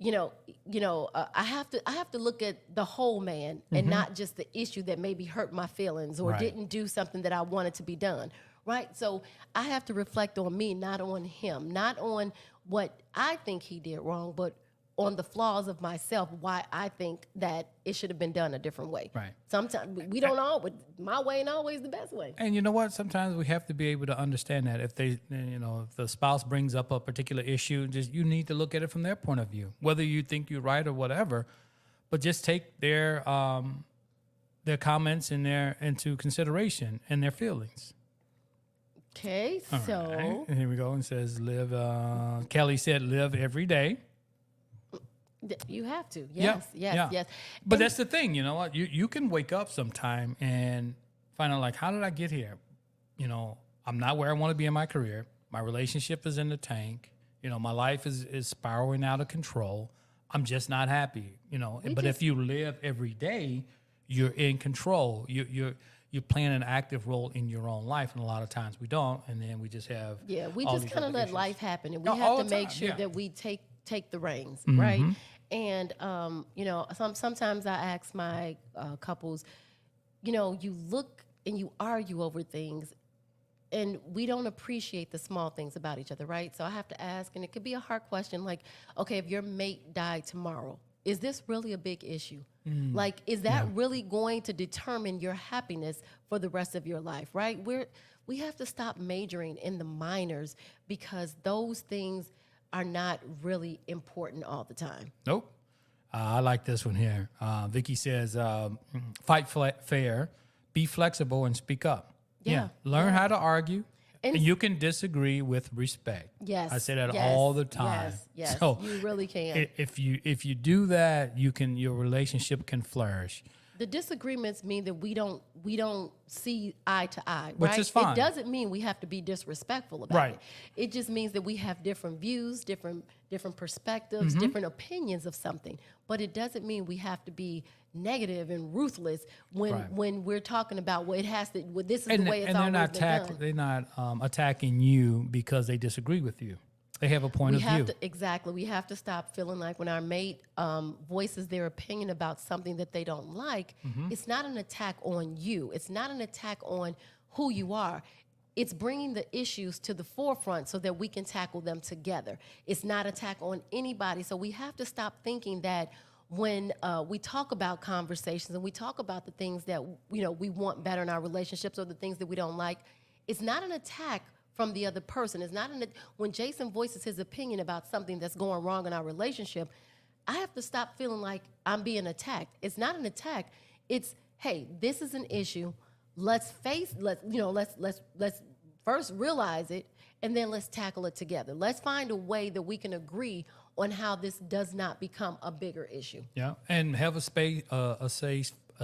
I have to look at the whole man and not just the issue that maybe hurt my feelings or Right. didn't do something that I wanted to be done. Right. So I have to reflect on me, not on him, not on what I think he did wrong, but on the flaws of myself, why I think that it should have been done a different way. Right. Sometimes we don't all, but my way ain't always the best way. And you know what? Sometimes we have to be able to understand that if if the spouse brings up a particular issue, just you need to look at it from their point of view, whether you think you're right or whatever. But just take their comments into consideration and their feelings. Okay, All so right. And here we go. It says live. Kelly said live every day. You have to. Yeah, Yes, yes, yeah. yes. But And- that's the thing, you know what? You can wake up sometime and find out, like, how did I get here? I'm not where I want to be in my career. My relationship is in the tank. My life is spiraling out of control. I'm just not happy, But if you live every day, you're in control. You're playing an active role in your own life, and a lot of times we don't, and then we just have we all just these kind of other let issues. life happen, and we No, have all to the make time, sure yeah. that we take the reins, Mm-hmm. right? And sometimes I ask my couples, you look and you argue over things, and we don't appreciate the small things about each other, right? So I have to ask, and it could be a hard question, like, okay, if your mate died tomorrow, is this really a big issue? Like, is that really going to determine your happiness for the rest of your life, right? We have to stop majoring in the minors because those things are not really important all the time. Nope. I like this one here. Vicky says, fight fair, be flexible, and speak up. Yeah. Learn how to argue. And- And you can disagree with respect. Yes. I say that yes, all the time. Yes, So you really can. if you do that, your relationship can flourish. The disagreements mean that we don't see eye to eye, Which right? is fine. It doesn't mean we have to be disrespectful about Right. it. It just means that we have different views, different perspectives, different opinions of something. But it doesn't mean we have to be negative and ruthless when Right. when we're talking about what it has to. Well, this is And, the way it's and they're always not been done. they're not attacking you because they disagree with you. They have a point We of have view. to exactly. We have to stop feeling like when our mate voices their opinion about something that they don't like, it's not an attack on you. It's not an attack on who you are. It's bringing the issues to the forefront so that we can tackle them together. It's not attack on anybody. So we have to stop thinking that when we talk about conversations and we talk about the things that we want better in our relationships or the things that we don't like, it's not an attack from the other person. It's not when Jason voices his opinion about something that's going wrong in our relationship, I have to stop feeling like I'm being attacked. It's not an attack. It's, hey, this is an issue. Let's first realize it, and then let's tackle it together. Let's find a way that we can agree on how this does not become a bigger issue. Yeah, and have a safe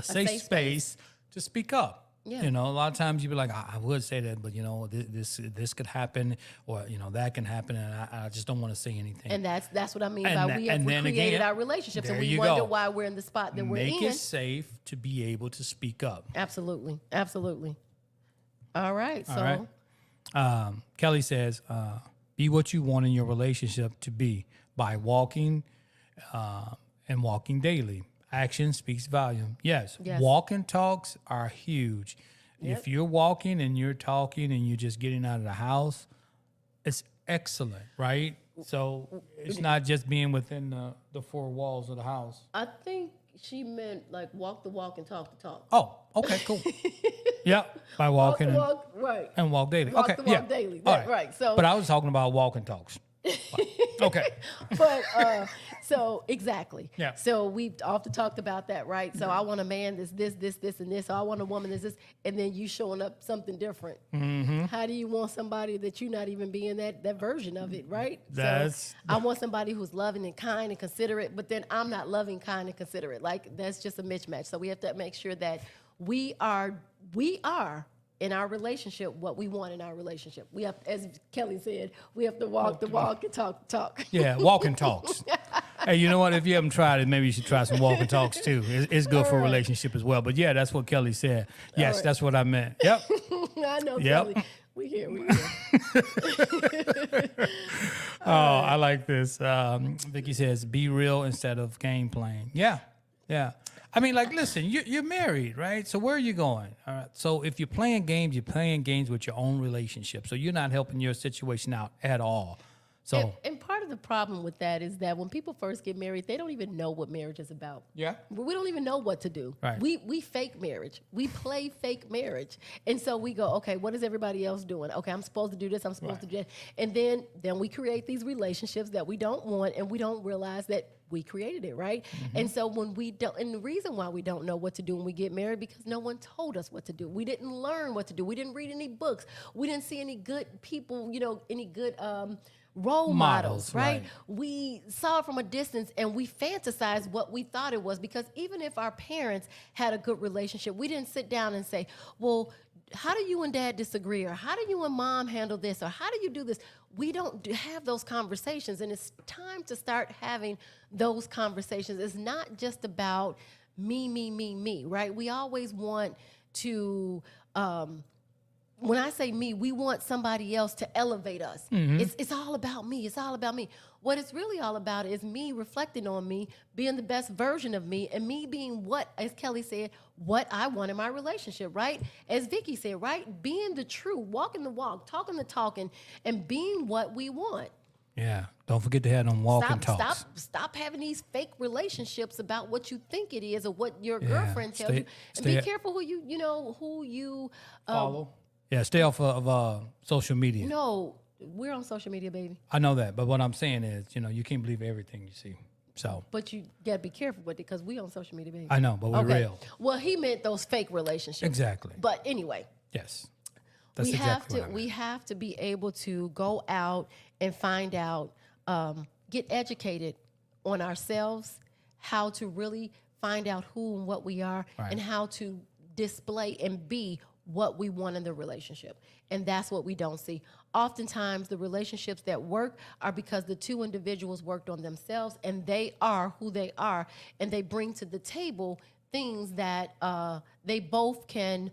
safe space to speak up. Yeah. A lot of times you be like, I would say that, but this could happen, or that can happen, and I just don't want to say anything. And that's what I mean And by that- we have and then created again, our relationships, and there we you wonder go. why we're in the spot that we're Make in. it safe to be able to speak up. Absolutely, absolutely. All right, so. All right. Kelly says, be what you want in your relationship to be by walking and walking daily. Action speaks volume. Yes. Yes. Walk and talks are huge. Yep. If you're walking and you're talking and you're just getting out of the house, it's excellent, right? So it's not just being within the four walls of the house. I think she meant like walk the walk and talk the talk. Oh, okay, cool. Yeah, by walking and, Walk, right. and walk daily. Walk okay, the walk yeah. daily. All That's right. So, but I was talking about walking talks. Okay. but so exactly. Yeah. So we've often talked about that, right? So I want a man that's this, and this. So I want a woman that's this, and then you showing up something different. Mm-hmm. How do you want somebody that you're not even being that version of it, right? That's- I want somebody who's loving and kind and considerate, but then I'm not loving, kind, and considerate. Like that's just a mismatch. So we have to make sure that we are in our relationship what we want in our relationship. We have, as Kelly said, we have to walk the walk and talk the talk. Yeah, walking talks. Hey, you know what? If you haven't tried it, maybe you should try some walk and talks too. It's good for a relationship as well. But yeah, that's what Kelly said. Yes, that's what I meant. Yep. I know, Yep. Kelly. We here. Oh, I like this. Vicky says, "Be real instead of game playing." Yeah, yeah. I mean, like, listen, you're married, right? So where are you going? All right. So if you're playing games, you're playing games with your own relationship. So you're not helping your situation out at all. So And part of the problem with that is that when people first get married, they don't even know what marriage is about. yeah, We don't even know what to do. Right. We fake marriage. We play fake marriage. And so we go, okay, what is everybody else doing? Okay, I'm supposed to do this, I'm supposed to do that. And then we create these relationships that we don't want, and we don't realize that we created it, right? And so when we don't, and the reason why we don't know what to do when we get married, because no one told us what to do. We didn't learn what to do. We didn't read any books. We didn't see any good people, any good role models, right? We saw it from a distance and we fantasized what we thought it was, because even if our parents had a good relationship, we didn't sit down and say, well, how do you and dad disagree? Or how do you and mom handle this? Or how do you do this? We don't have those conversations, and it's time to start having those conversations. It's not just about me, right? We always want to, when I say me, we want somebody else to elevate us. It's all about me. It's all about me. What it's really all about is me reflecting on me, being the best version of me, and me being what, as Kelly said, what I want in my relationship, right? As Vicky said, right? Being the truth, walking the walk, talking the talk, and being what we want. yeah. Don't forget to have them walk and talks. Stop having these fake relationships about what you think it is or what your girlfriend tells you. And be careful who you Follow. Yeah, stay off of social media. No, we're on social media, baby. I know that, but what I'm saying is, you can't believe everything you see. So But you gotta be careful with it because we on social media, baby. I know, but we're real. Well, he meant those fake relationships. Exactly. But anyway, Yes. That's exactly what I meant. we have to be able to go out and find out, get educated on ourselves, how to really find out who and what we are, Right. and how to display and be what we want in the relationship. And that's what we don't see. Oftentimes, the relationships that work are because the two individuals worked on themselves and they are who they are, and they bring to the table things that they both can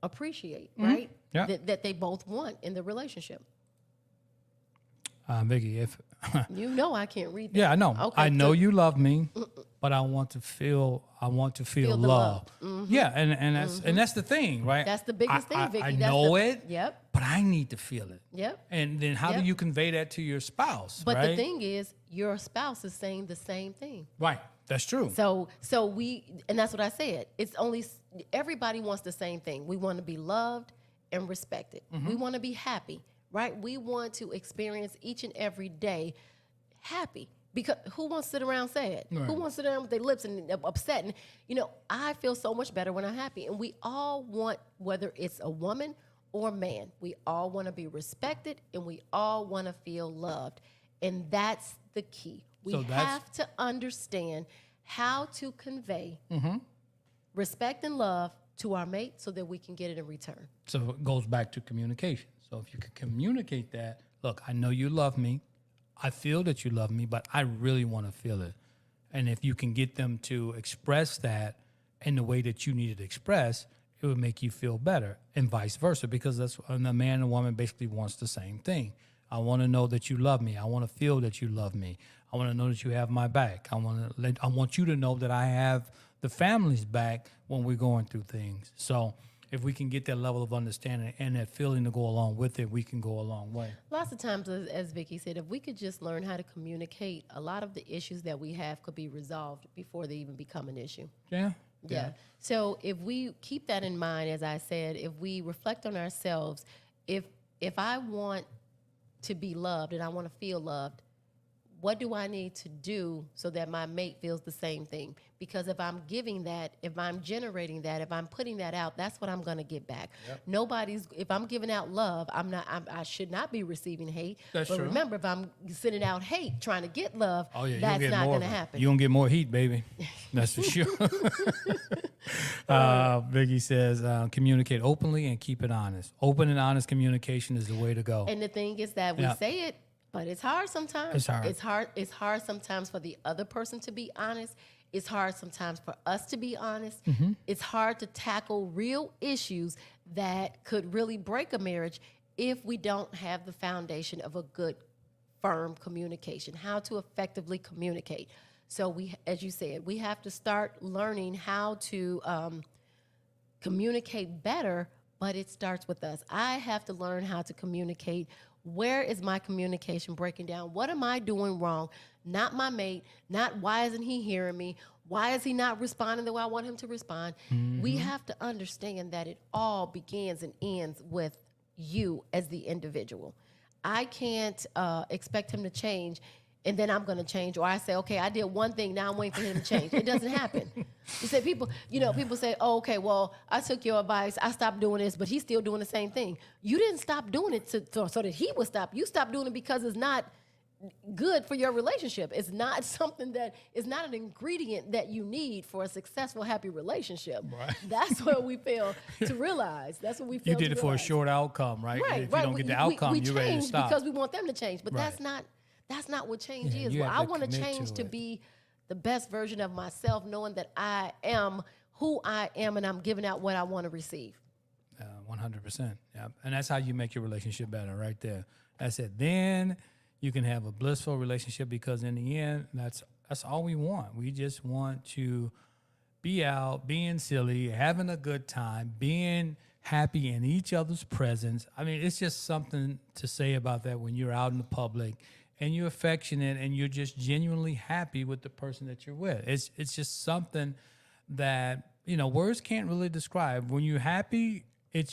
appreciate, right? Yeah. That they both want in the relationship. Vicky, if You know I can't read that. yeah, I know. Okay, I know so- you love me, but I want to feel the love. love. Yeah, and that's the thing, right? That's the biggest thing, Vicky. I That's know the- it. Yep. But I need to feel it. Yep. And then how do Yep. you convey that to your spouse? But right? the thing is, your spouse is saying the same thing. Right. That's true. So and that's what I said. It's only, everybody wants the same thing. We want to be loved and respected. Mm-hmm. We want to be happy, right? We want to experience each and every day happy. Because who wants to sit around sad? Right. Who wants to sit down with their lips and upset? And, I feel so much better when I'm happy. And we all want, whether it's a woman or man, we all want to be respected and we all want to feel loved. And that's the key. We So that's- have to understand how to convey Mm-hmm. respect and love to our mate so that we can get it in return. So it goes back to communication. So if you could communicate that, look, I know you love me. I feel that you love me, but I really want to feel it. And if you can get them to express that in the way that you need it expressed, it would make you feel better, and vice versa, because that's and the man and woman basically wants the same thing. I want to know that you love me. I want to feel that you love me. I want to know that you have my back. I want you to know that I have the family's back when we're going through things. So if we can get that level of understanding and that feeling to go along with it, we can go a long way. Lots of times, as Vicky said, if we could just learn how to communicate, a lot of the issues that we have could be resolved before they even become an issue. Yeah. Yeah. So if we keep that in mind, as I said, if we reflect on ourselves, if I want to be loved and I want to feel loved, what do I need to do so that my mate feels the same thing? Because if I'm giving that, if I'm generating that, if I'm putting that out, that's what I'm going to get back. Yep. If I'm giving out love, I should not be receiving hate. That's but true. Remember, if I'm sending out hate, trying to get love, Oh, yeah, that's not going to happen. You're going to get more heat, baby. That's for sure. Vicky says, communicate openly and keep it honest. Open and honest communication is the way to go. And the thing is that we Yeah. say it, But it's hard sometimes. It's hard. It's hard sometimes for the other person to be honest. It's hard sometimes for us to be honest. It's hard to tackle real issues that could really break a marriage if we don't have the foundation of a good, firm communication, how to effectively communicate. So we, as you said, we have to start learning how to communicate better, but it starts with us. I have to learn how to communicate. Where is my communication breaking down? What am I doing wrong? Not my mate, not why isn't he hearing me? Why is he not responding the way I want him to respond? We have to understand that it all begins and ends with you as the individual. I can't expect him to change and then I'm going to change. Or I say, okay, I did one thing, now I'm waiting for him to change. It doesn't happen. You say people say, oh, okay, well, I took your advice, I stopped doing this, but he's still doing the same thing. You didn't stop doing it so that he would stop. You stopped doing it because it's not good for your relationship. It's not something that is not an ingredient that you need for a successful, happy relationship. Right. That's what we fail to realize. That's what we fail You did to it for a realize. short outcome, right? Right, If right. you don't get the outcome, you're ready to change stop. because we want them to change, but Right. that's not what change Yeah, is. you Well, have I to want to commit change to to it. be the best version of myself, knowing that I am who I am and I'm giving out what I want to receive. 100%. Yeah. And that's how you make your relationship better right there. That's it. Then you can have a blissful relationship because in the end, that's all we want. We just want to be out, being silly, having a good time, being happy in each other's presence. I mean, it's just something to say about that when you're out in the public and you're affectionate and you're just genuinely happy with the person that you're with. It's just something that, words can't really describe. When you're happy, it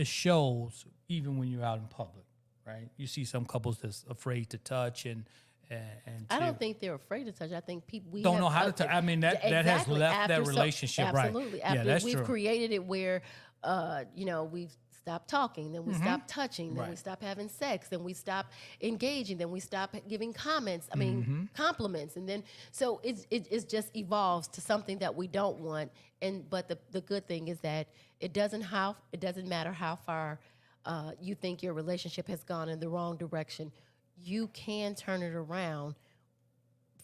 shows even when you're out in public, right? You see some couples that's afraid to touch and I don't think they're afraid to touch. I think people don't know how to touch. I mean, that has Exactly. left that After relationship, right? Absolutely. Yeah, After that's we've true. created it where, we've stopped talking, then we stop touching, then we Right. stop having sex, then we stop engaging, then we stop giving comments. I mean, compliments, and then so it just evolves to something that we don't want. But the good thing is that it doesn't matter how far you think your relationship has gone in the wrong direction. You can turn it around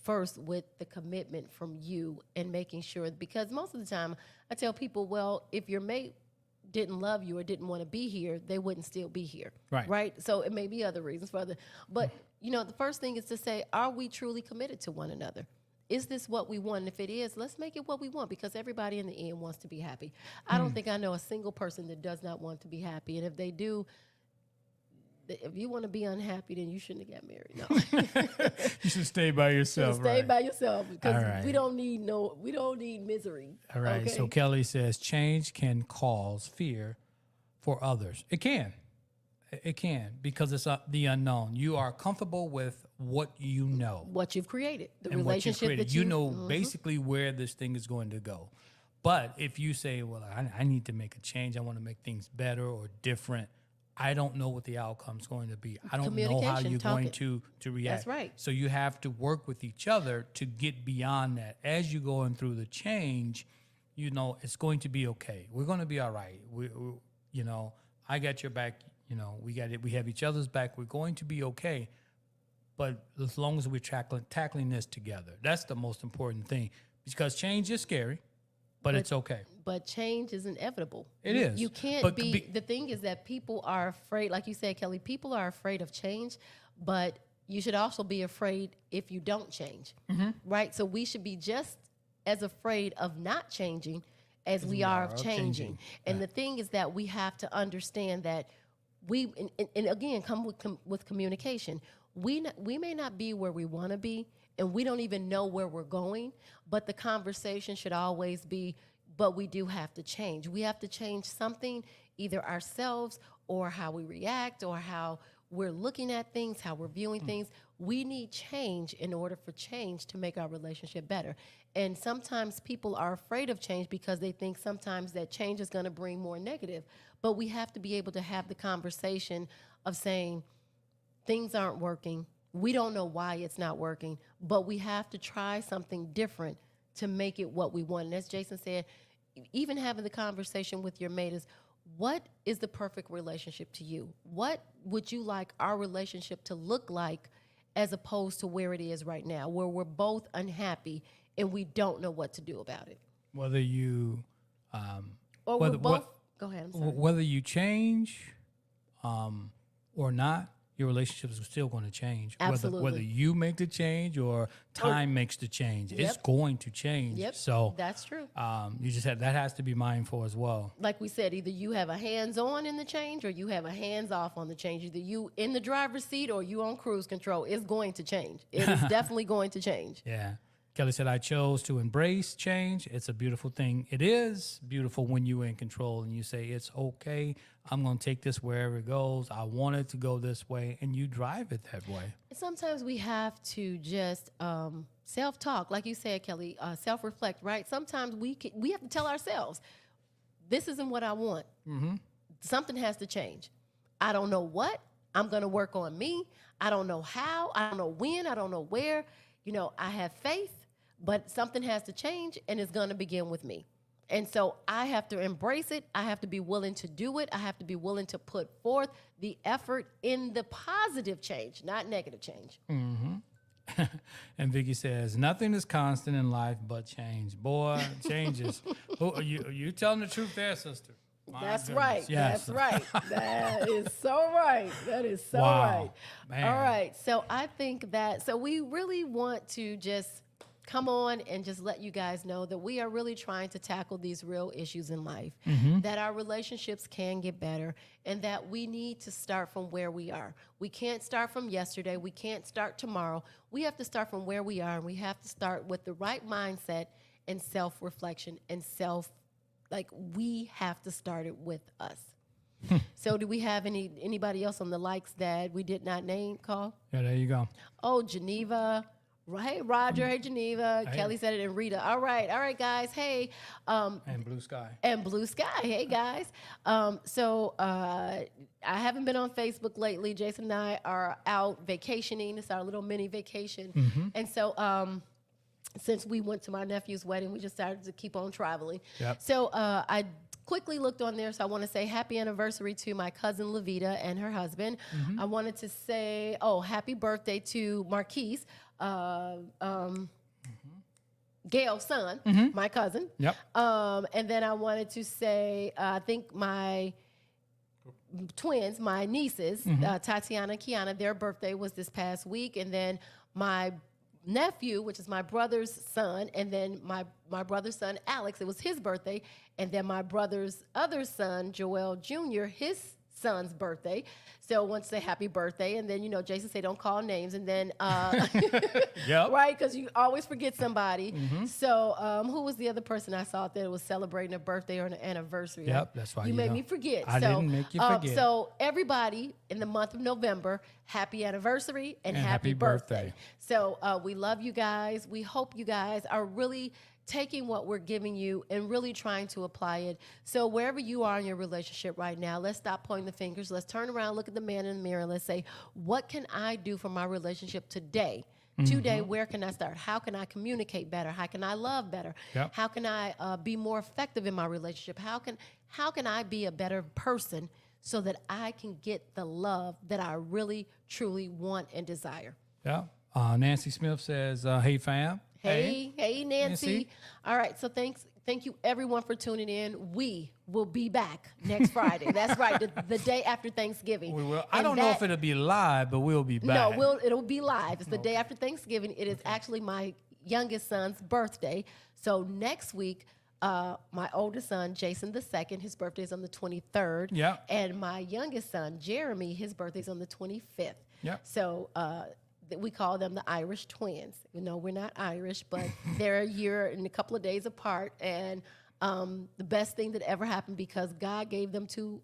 first with the commitment from you and making sure, because most of the time I tell people, well, if your mate didn't love you or didn't want to be here, they wouldn't still be here. Right. So it may be other reasons for but the first thing is to say, are we truly committed to one another? Is this what we want? And if it is, let's make it what we want, because everybody in the end wants to be happy. I don't think I know a single person that does not want to be happy. And if they do, if you want to be unhappy, then you shouldn't have got married. No. You should stay by yourself, Stay right? by yourself, because All right. we don't need misery. All right. Okay? So Kelly says change can cause fear for others. It can. It can, because it's the unknown. You are comfortable with what you know. What you've created, the And what you've relationship created. that You know basically where this thing is going to go. But if you say, well, I need to make a change, I want to make things better or different, I don't know what the outcome's going to be. I don't know how Communication, you're talk going it. to react. That's right. So you have to work with each other to get beyond that. As you're going through the change, it's going to be okay. We're going to be all right. I got your back. We got it. We have each other's back. We're going to be okay. But as long as we're tackling this together, that's the most important thing. Because change is scary, but it's okay. But change is inevitable. It is. You can't But the thing is that people are afraid, like you said, Kelly, people are afraid of change, but you should also be afraid if you don't change, right? So we should be just as afraid of not changing as we are of changing. And the thing is that we have to understand that and again, come with communication. We may not be where we want to be, and we don't even know where we're going, but the conversation should always be, but we do have to change. We have to change something, either ourselves or how we react or how we're looking at things, how we're viewing things. We need change in order for change to make our relationship better. And sometimes people are afraid of change because they think sometimes that change is going to bring more negative. But we have to be able to have the conversation of saying, things aren't working. We don't know why it's not working, but we have to try something different to make it what we want. And as Jason said, even having the conversation with your mate is, what is the perfect relationship to you? What would you like our relationship to look like as opposed to where it is right now, where we're both unhappy and we don't know what to do about it. Whether you, Or whether, we're both. Go ahead. I'm sorry. whether you change or not, your relationships are still going to change. Absolutely. Whether you make the change or time makes the change, it's Yep. going to change. Yep. So That's true. you just have that has to be mindful as well. Like we said, either you have a hands-on in the change or you have a hands-off on the change. Either you in the driver's seat or you on cruise control. It's going to change. It is definitely going to change. Yeah. Kelly said, I chose to embrace change. It's a beautiful thing. It is beautiful when you're in control and you say, it's okay. I'm going to take this wherever it goes. I want it to go this way. And you drive it that way. Sometimes we have to just self-talk, like you said, Kelly, self-reflect, right? Sometimes we have to tell ourselves, this isn't what I want. Something has to change. I don't know what. I'm going to work on me. I don't know how. I don't know when. I don't know where. I have faith, but something has to change, and it's going to begin with me. And so I have to embrace it. I have to be willing to do it. I have to be willing to put forth the effort in the positive change, not negative change. And Vicky says, nothing is constant in life but change. Boy, changes. You telling the truth there, sister. My That's goodness. right. Yes. That's right. That is so right. That is so Wow. right. Man. All right. So I think so we really want to just come on and just let you guys know that we are really trying to tackle these real issues in life, that our relationships can get better, and that we need to start from where we are. We can't start from yesterday. We can't start tomorrow. We have to start from where we are, and we have to start with the right mindset and self-reflection and we have to start it with us. So do we have anybody else on the likes that we did not name, call? Yeah, there you go. Oh, Geneva. Right, Roger. Hey, Geneva. Hey. Kelly said it, and Rita. All right, guys. Hey, And Blue Sky. and Blue Sky. Hey, guys. I haven't been on Facebook lately. Jason and I are out vacationing. It's our little mini vacation. And so since we went to my nephew's wedding, we just started to keep on traveling. Yep. So I quickly looked on there. So I want to say happy anniversary to my cousin Levita and her husband. I wanted to say, happy birthday to Marquise. Gail's son, my cousin. Yep. And then I wanted to say, I think my twins, my nieces, Tatiana and Kiana, their birthday was this past week. And then my nephew, which is my brother's son, and then my brother's son, Alex, it was his birthday. And then my brother's other son, Joel Jr., his son's birthday. So I want to say happy birthday. And then, Jason say don't call names. And then, Yep. right, because you always forget somebody. So who was the other person I saw that was celebrating a birthday or an anniversary? Yep, that's why you you made don't- me forget. I didn't make you forget. So everybody in the month of November, happy anniversary and happy happy birthday. birthday. So we love you guys. We hope you guys are really taking what we're giving you and really trying to apply it. So wherever you are in your relationship right now, let's stop pointing the fingers. Let's turn around, look at the man in the mirror. Let's say, what can I do for my relationship today? Today, where can I start? How can I communicate better? How can I love better? Yep. How can I be more effective in my relationship? How can I be a better person so that I can get the love that I really, truly want and desire? Yeah. Nancy Smith says, hey, fam. Hey, Nancy. Nancy. All right, so thank you everyone for tuning in. We will be back next Friday. That's right, the day after Thanksgiving. We will. I And don't know if it'll be live, but we'll be back. No, it'll be live. It's the day after Thanksgiving. It is actually my youngest son's birthday. So next week, my oldest son, Jason II, his birthday is on the 23rd. Yeah. And my youngest son, Jeremy, his birthday's on the 25th. Yep. So we call them the Irish twins. We're not Irish, but they're a year and a couple of days apart. And the best thing that ever happened, because God gave them two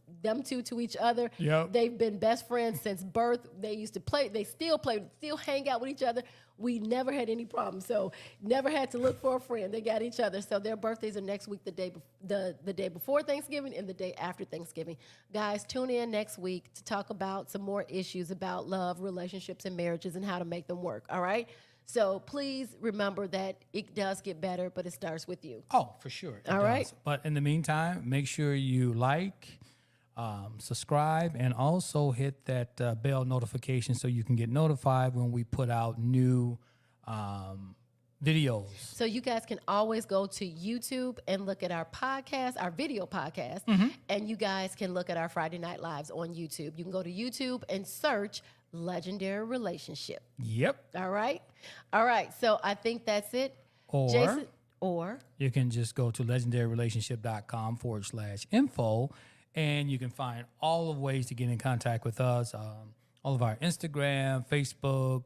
to each other. Yep. They've been best friends since birth. They used to play. They still play. Still hang out with each other. We never had any problems. So never had to look for a friend. They got each other. So their birthdays are next week, the day before Thanksgiving and the day after Thanksgiving. Guys, tune in next week to talk about some more issues about love, relationships, and marriages and how to make them work. All right. So please remember that it does get better, but it starts with you. Oh, for sure. It All right. does. But in the meantime, make sure you like, subscribe, and also hit that bell notification so you can get notified when we put out new videos. So you guys can always go to YouTube and look at our podcast, our video podcast, and you guys can look at our Friday Night Lives on YouTube. You can go to YouTube and search Legendary Relationship. Yep. All right. All right. So I think that's it. Or Jason, or you can just go to legendaryrelationship.com/info, and you can find all of ways to get in contact with us. All of our Instagram, Facebook,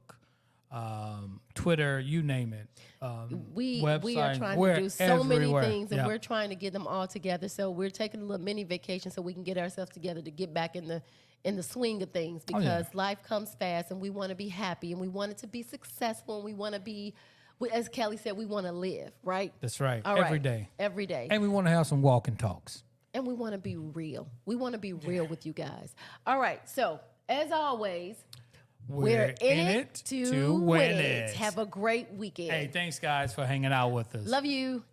Twitter, you name it. we website, are trying we're to do so many everywhere. things, and Yeah. we're trying to get them all together. So we're taking a little mini vacation so we can get ourselves together to get back in the swing of things, because life comes fast, and we want to be happy, and we want it to be successful, and we want to be, as Kelly said, we want to live, right? That's right. All Every right. day. Every day. And we want to have some walking talks. And we want to be real. We want to be real with you guys. All right. So, as always, we're in it to win it. Have a great weekend. Hey, thanks, guys, for hanging out with us. Love you.